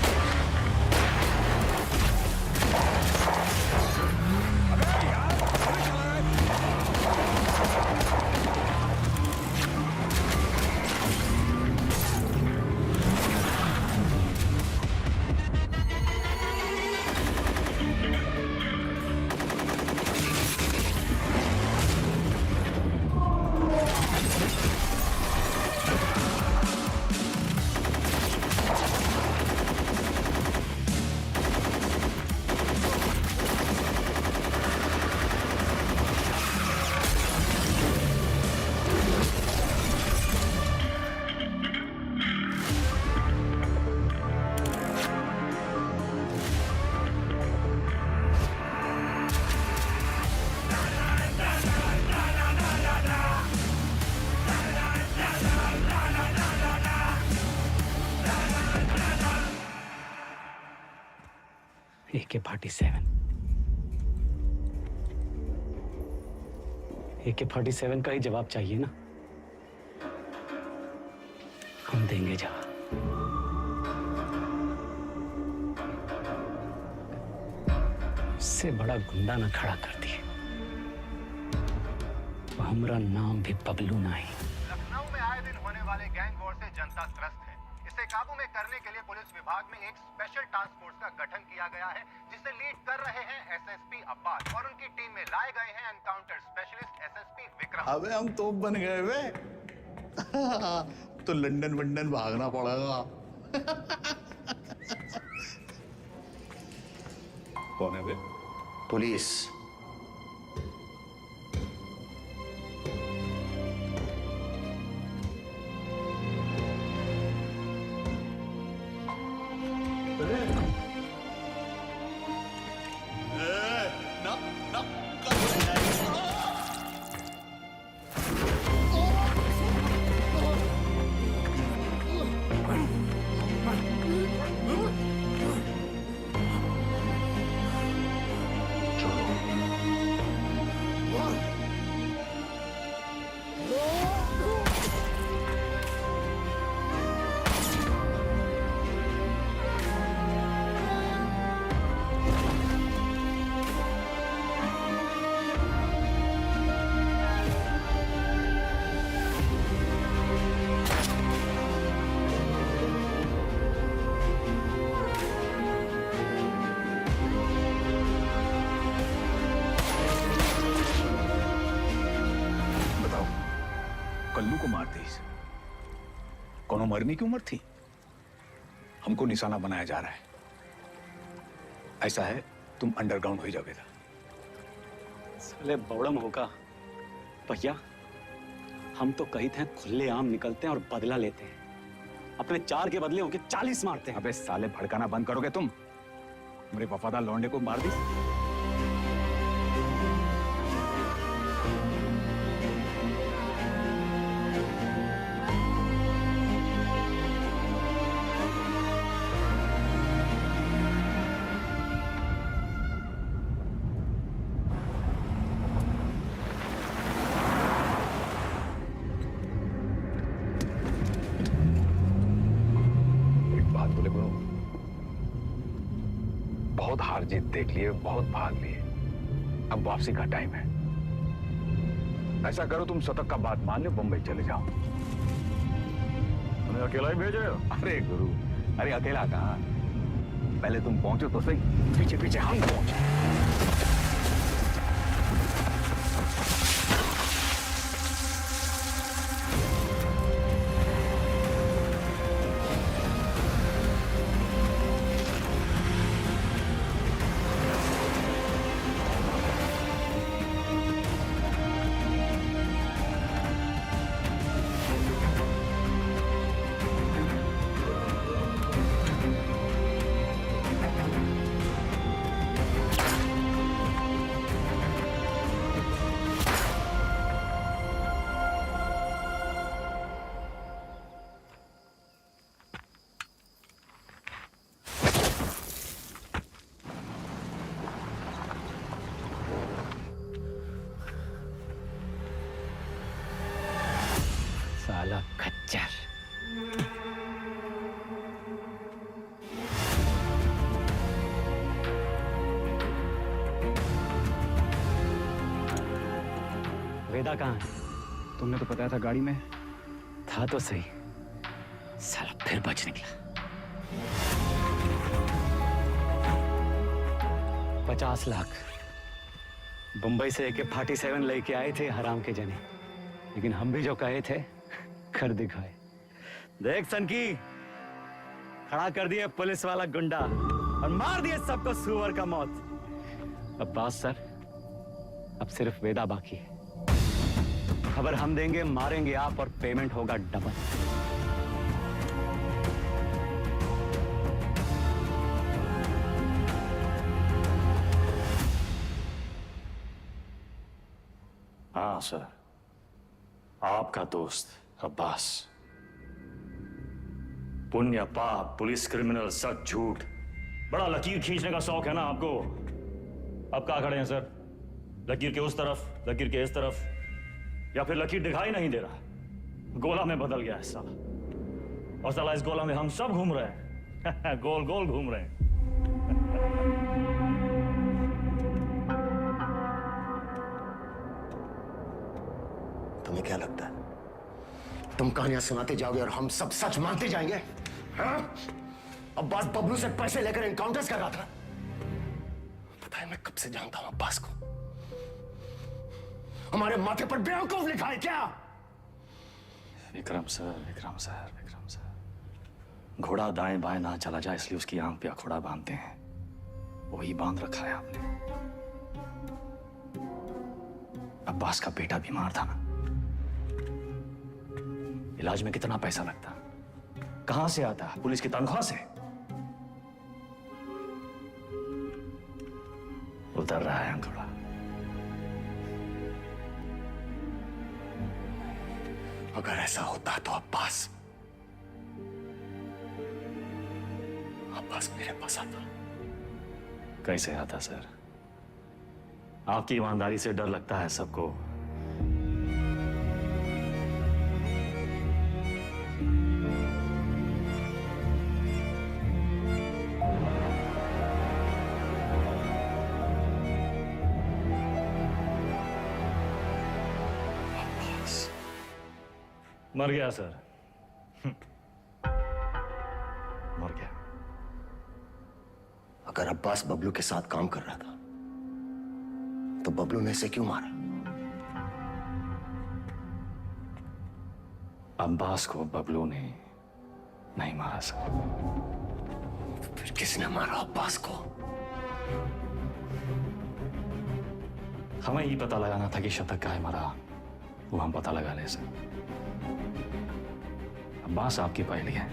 AK-47 AK-47 का ही जवाब चाहिए ना? हम देंगे जवाब। इससे बड़ा गुंडा ना खड़ा कर दिए, तो हमारा नाम भी बबलू नहीं। लखनऊ में आए दिन होने वाले गैंग वॉर से जनता त्रस्त है। इसे काबू में करने के लिए पुलिस विभाग में एक स्पेशल टास्क फोर्स का गठन किया गया है, जिसे लीड कर रहे हैं एसएसपी अब्बास और उनकी टीम में लाए गए हैं एनकाउंटर स्पेशलिस्ट एसएसपी विक्रम। अबे हम तोप बन गए वे। तो लंदन वंदन भागना पड़ेगा। कौन है वे? पुलिस। बताओ, कल्लू को मार दी, कोनो मरने की उम्र थी? हमको निशाना बनाया जा रहा है। ऐसा है, तुम अंडरग्राउंड हो जाओगे। साले बौड़म होगा भैया, हम तो कही थे खुले आम निकलते हैं और बदला लेते हैं, अपने 4 के बदले उनके 40 मारते हैं। अबे साले, भड़काना बंद करोगे तुम? मेरे वफादार लौंडे को मार दी। बहुत हार जीत देख लिए, बहुत भाग लिए, अब वापसी का टाइम है। ऐसा करो, तुम शतक का बात मान लो, बम्बई चले जाओ। उन्हें अकेला ही भेजे? अरे गुरु, अरे अकेला कहाँ, पहले तुम पहुंचो तो सही, पीछे पीछे हम पहुंचे। साला खच्चर। वेदा कहाँ है? तुमने तो बताया था गाड़ी में। था तो सही, साला फिर बच निकला। 50 लाख बंबई से AK-47 लेके आए थे हराम के जने, लेकिन हम भी जो कहे थे कर दिखाए। देख सनकी, खड़ा कर दिए पुलिस वाला गुंडा और मार दिए सबको सुअर का मौत। अब्बास सर, अब सिर्फ वेदा बाकी है। खबर हम देंगे, मारेंगे आप और पेमेंट होगा डबल। हाँ सर, आपका दोस्त अब्बास। पुण्य पाप, पुलिस, क्रिमिनल, सच झूठ, बड़ा लकीर खींचने का शौक है ना आपको। अब कहाँ खड़े हैं सर? लकीर के उस तरफ, लकीर के इस तरफ, या फिर लकीर दिखाई नहीं दे रहा, गोला में बदल गया है साला। और साला इस गोला में हम सब घूम रहे हैं गोल गोल घूम रहे हैं। तुम्हें क्या लगता है तुम कहानियां सुनाते जाओगे और हम सब सच मानते जाएंगे? हाँ? अब्बास बबलू से पैसे लेकर एनकाउंटर्स कर रहा था। पता है मैं कब से जानता हूं अब्बास को। हमारे माथे पर बेवकूफ लिखा है क्या? Vikram sir, Vikram sir, Vikram sir, घोड़ा दाएं बाएं ना चला जाए इसलिए उसकी आंख पे अखोड़ा बांधते हैं, वही बांध रखा है आपने। अब्बास का बेटा बीमार था ना, इलाज में कितना पैसा लगता, कहां से आता? पुलिस की तनख्वाह से। उतर रहा है थोड़ा। अगर ऐसा होता तो अब्बास मेरे पास आता। कैसे आता सर? आपकी ईमानदारी से डर लगता है सबको। मर गया सर। मर गया। अगर अब्बास बबलू के साथ काम कर रहा था तो बबलू ने इसे क्यों मारा? अब्बास को बबलू ने नहीं मारा सर। फिर किसने मारा अब्बास को? हमें ही पता लगाना था कि शतक काहे मारा, वो हम पता लगा ले सर। अब्बास आपकी पहली है,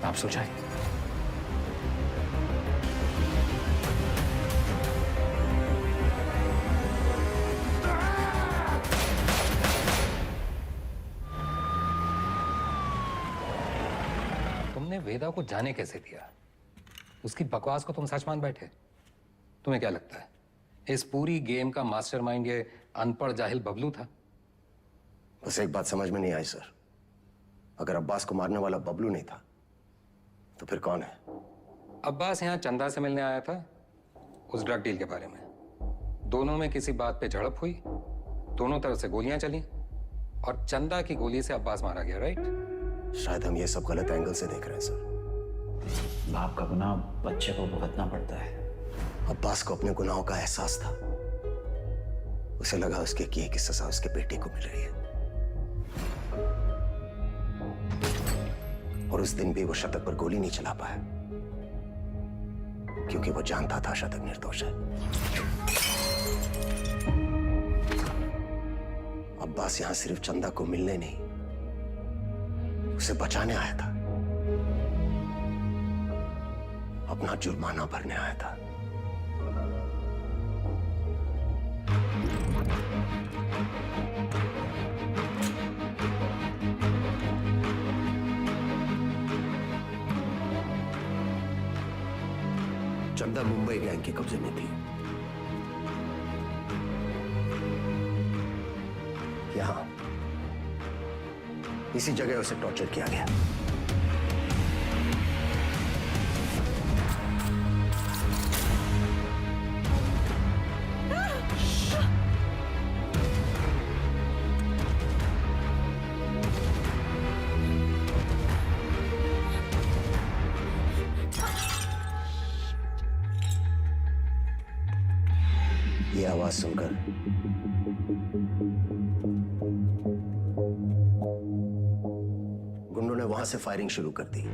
आप सोचाइए। तुमने वेदा को जाने कैसे दिया? उसकी बकवास को तुम सच मान बैठे? तुम्हें क्या लगता है इस पूरी गेम का मास्टरमाइंड ये अनपढ़ जाहिल बबलू था? बस एक बात समझ में नहीं आई सर, अगर अब्बास को मारने वाला बबलू नहीं था तो फिर कौन है? अब्बास यहाँ चंदा से मिलने आया था उस ड्रग डील के बारे में। दोनों में किसी बात पे झड़प हुई, दोनों तरफ से गोलियां चली और चंदा की गोली से अब्बास मारा गया, राइट? शायद हम ये सब गलत एंगल से देख रहे हैं सर। बाप का गुनाह बच्चे को भुगतना पड़ता है। अब्बास को अपने गुनाहों का एहसास था। उसे लगा उसके किए की सजा उसके बेटे को मिल रही है, और उस दिन भी वो शतक पर गोली नहीं चला पाया क्योंकि वो जानता था शतक निर्दोष है। अब्बास यहां सिर्फ चंदा को मिलने नहीं, उसे बचाने आया था, अपना जुर्माना भरने आया था। चंदा मुंबई गैंग के कब्जे में थी। यहां इसी जगह उसे टॉर्चर किया गया। ये आवाज सुनकर गुंडों ने वहां से फायरिंग शुरू कर दी।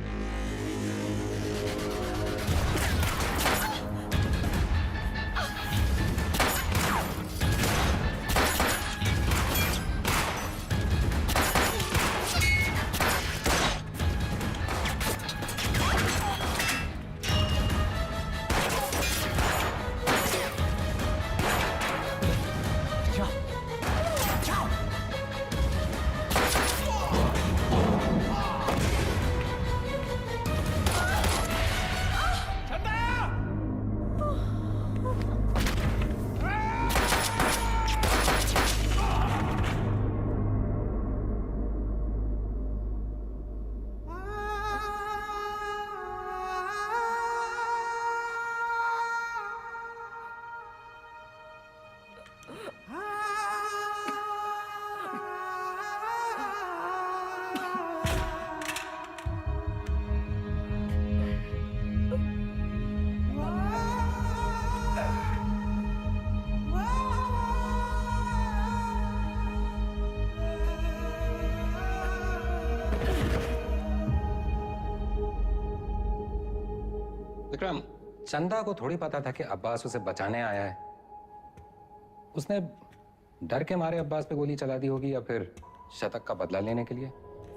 विक्रम, चंदा को थोड़ी पता था कि अब्बास उसे बचाने आया है। उसने डर के मारे अब्बास पे गोली चला दी होगी या फिर शतक का बदला लेने के लिए।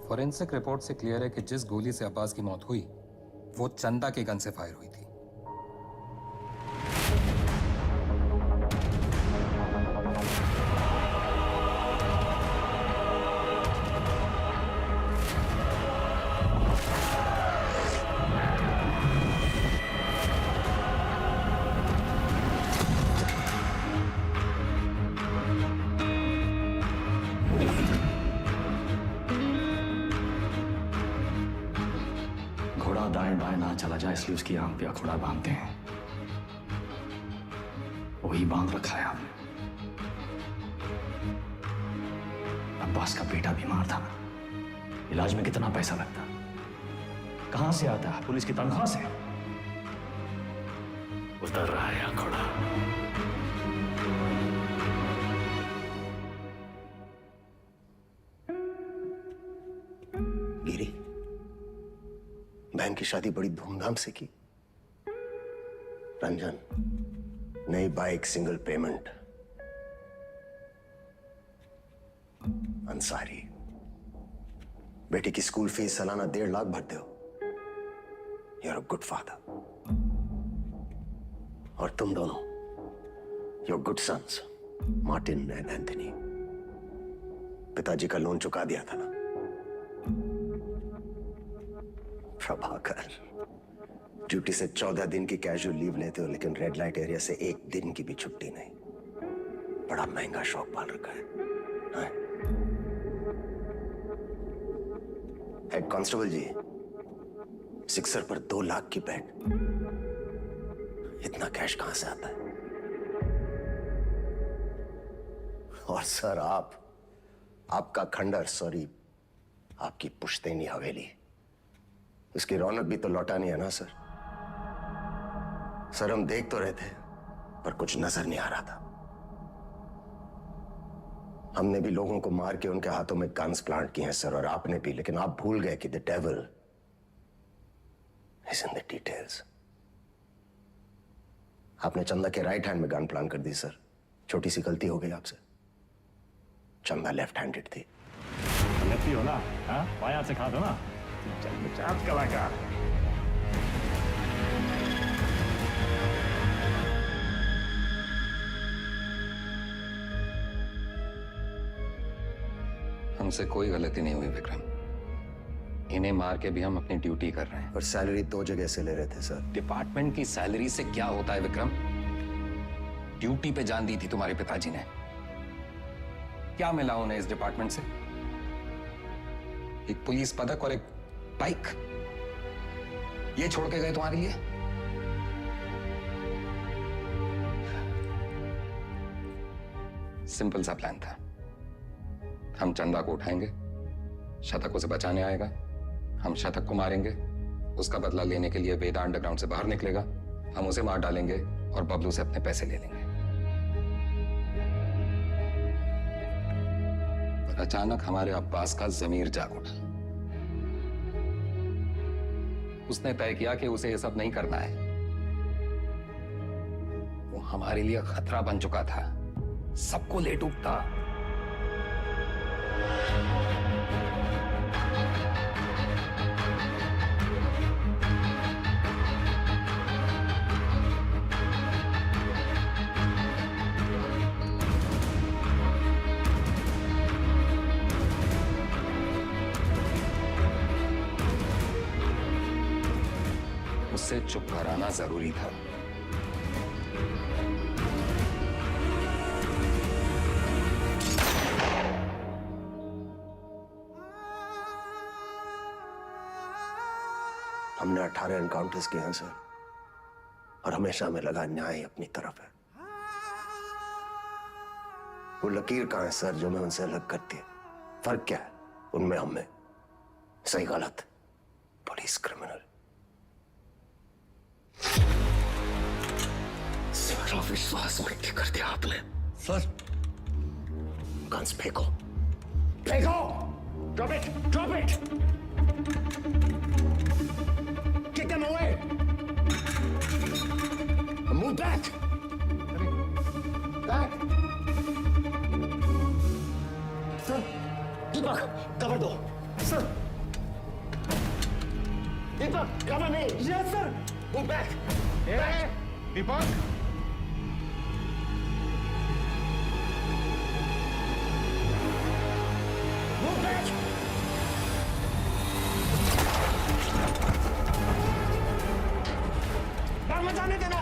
फॉरेंसिक रिपोर्ट से क्लियर है कि जिस गोली से अब्बास की मौत हुई वो चंदा के गन से फायर हुई थी। घोड़ा दाएं बाएं ना चला जाए इसलिए उसकी आंख पे अखोड़ा बांधते हैं। वही बांध रखा है हमने। अब्बास का बेटा बीमार था, इलाज में कितना पैसा लगता, कहां से आता है? पुलिस की तनख्वाह से। उतर रहा है अखोड़ा। गिरी, बहन की शादी बड़ी धूमधाम से की। रंजन, नई बाइक, सिंगल पेमेंट। अंसारी, बेटी की स्कूल फीस सालाना 1.5 लाख भरते हो। You are a good father. और तुम दोनों, your good sons, Martin and Anthony. पिताजी का लोन चुका दिया था ना। प्रभाकर, ड्यूटी से 14 दिन की कैजुअल लीव लेते हो, लेकिन रेड लाइट एरिया से 1 दिन की भी छुट्टी नहीं। बड़ा महंगा शौक पाल रखा है। हेड कांस्टेबल जी, सिक्सर पर 2 लाख की बेट। इतना कैश कहां से आता है? और सर, आपका खंडर, सॉरी, आपकी पुश्तैनी हवेली, उसकी रौनक भी तो लौटानी है ना सर। सर, हम देख तो रहे थे, पर कुछ नजर नहीं आ रहा था। हमने भी लोगों को मार के उनके हाथों में गन्स प्लांट किए हैं सर, और आपने भी, लेकिन आप भूल गए कि the devil is in the details. आपने चंदा के राइट हैंड में गन प्लांट कर दी सर। छोटी सी गलती हो गई आपसे। चंदा लेफ्ट हैंडेड थी। लेफ्टी हो ना? हाँ, बायां से खा दो ना। चाप कलाकार। हमसे कोई गलती नहीं हुई विक्रम। इन्हें मार के भी हम अपनी ड्यूटी कर रहे हैं। और सैलरी 2 जगह से ले रहे थे सर। डिपार्टमेंट की सैलरी से क्या होता है विक्रम? ड्यूटी पे जान दी थी तुम्हारे पिताजी ने। क्या मिला उन्हें इस डिपार्टमेंट से? एक पुलिस पदक और एक बाइक, ये छोड़ के गए तुम्हारे लिए? सिंपल सा प्लान था। हम चंदा को उठाएंगे, शतक उसे बचाने आएगा, हम शतक को मारेंगे, उसका बदला लेने के लिए वेदा अंडरग्राउंड से बाहर निकलेगा, हम उसे मार डालेंगे और बबलू से अपने पैसे ले लेंगे। पर अचानक हमारे अब्बास का ज़मीर जाग उठा। उसने तय किया कि उसे ये सब नहीं करना है। वो हमारे लिए खतरा बन चुका था, सबको ले डूबता। उससे चुप कराना जरूरी था। हमने 18 एनकाउंटर्स किए हैं सर, और हमेशा हमें लगा न्याय अपनी तरफ है। वो लकीर कहां है सर जो मैं उनसे अलग करती है? फर्क क्या है उनमें हम में? सही गलत, पुलिस क्रिमिनल। सारा विश्वास मिट्टी कर दिया आपने सर। गन्स फेंको, फेंको! Drop it, drop it! Kick them away! Move back! Back! Sir, Deepak, cover दो. Sir! Deepak, cover me! Yes, sir! Move back! Hey, Deepak! Move back! मत जाने देना।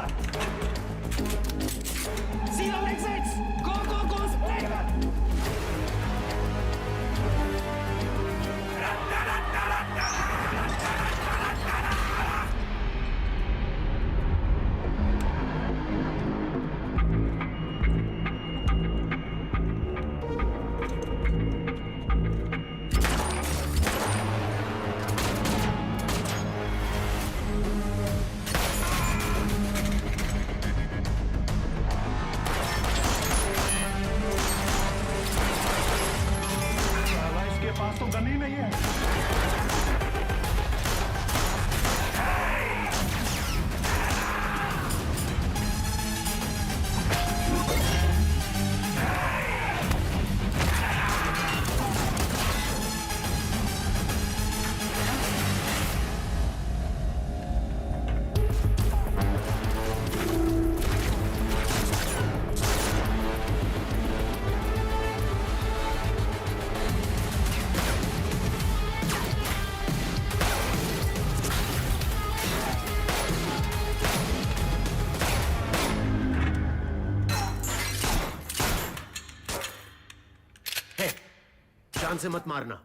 See all exits. Go, go, go, split. ध्यान से मत मारना।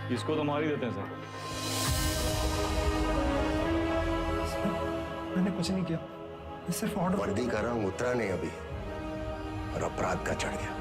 इसको तो मार ही देते हैं सर। मैंने कुछ नहीं किया, सिर्फ ऑर्डर। वर्दी का रंग उतरा नहीं अभी और अपराध का चढ़ गया।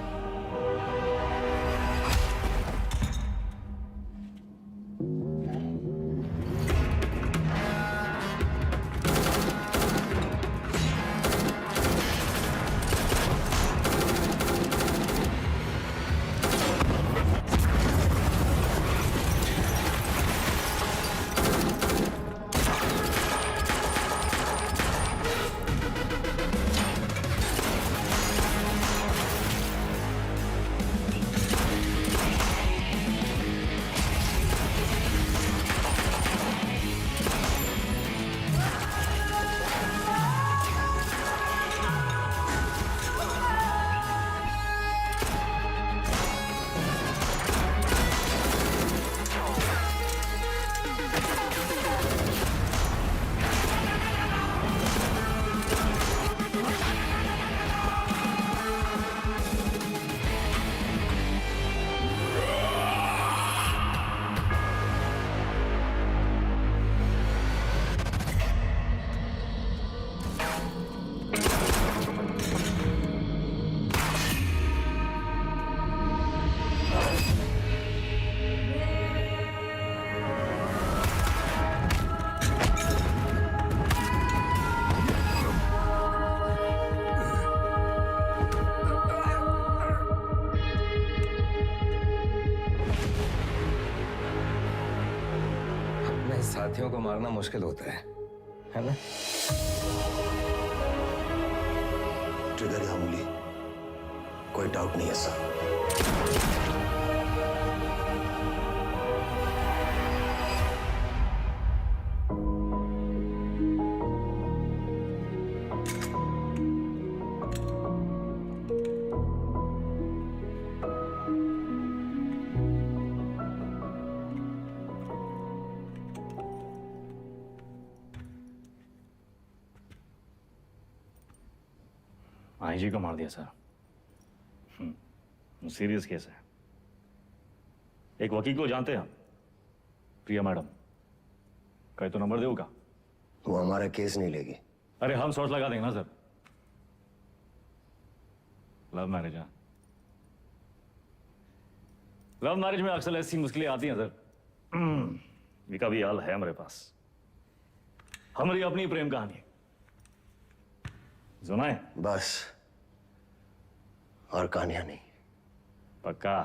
साथियों को मारना मुश्किल होता है ना? ट्रिगर या उंगली, कोई डाउट नहीं है सर। आईजी को मार दिया सर। सीरियस केस है। एक वकील को जानते हैं हम, प्रिया मैडम। कहीं तो नंबर देगा। वो हमारा केस नहीं लेगी। अरे हम शॉट लगा देंगे ना सर। लव मैरिज है। लव मैरिज में अक्सर ऐसी मुश्किलें आती हैं सर। इसका भी हाल है हमारे पास। हमारी अपनी प्रेम कहानी सुनाए बस, और कहानियां नहीं। पक्का?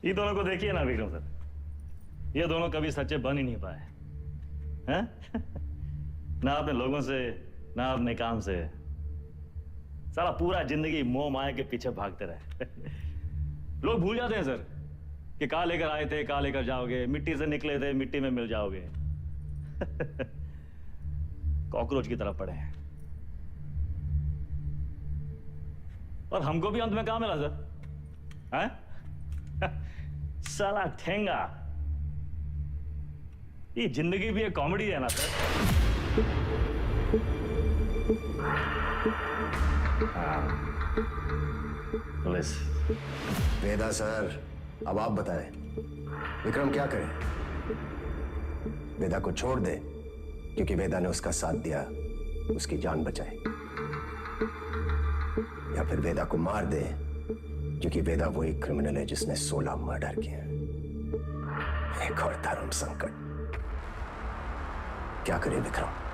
ये दोनों को देखिए ना विक्रम सर, ये दोनों कभी सच्चे बन ही नहीं पाए हैं? ना अपने लोगों से, ना अपने काम से। सारा पूरा जिंदगी मोह माया के पीछे भागते रहे। लोग भूल जाते हैं सर कि कहाँ लेकर आए थे, कहाँ लेकर जाओगे, मिट्टी से निकले थे, मिट्टी में मिल जाओगे। कॉकरोच की तरफ पड़े हैं। और हमको भी अंत में कहाँ मिला सर? हैं? साला ठेंगा। ये जिंदगी भी एक कॉमेडी है ना सर। पुलिस। वेदा सर, अब आप बताएं, विक्रम क्या करे? वेदा को छोड़ दे क्योंकि वेदा ने उसका साथ दिया, उसकी जान बचाई, या फिर वेदा को मार दे क्योंकि वेदा वही क्रिमिनल है जिसने 16 मर्डर किए। एक और दारुण संकट। क्या करे विक्रम?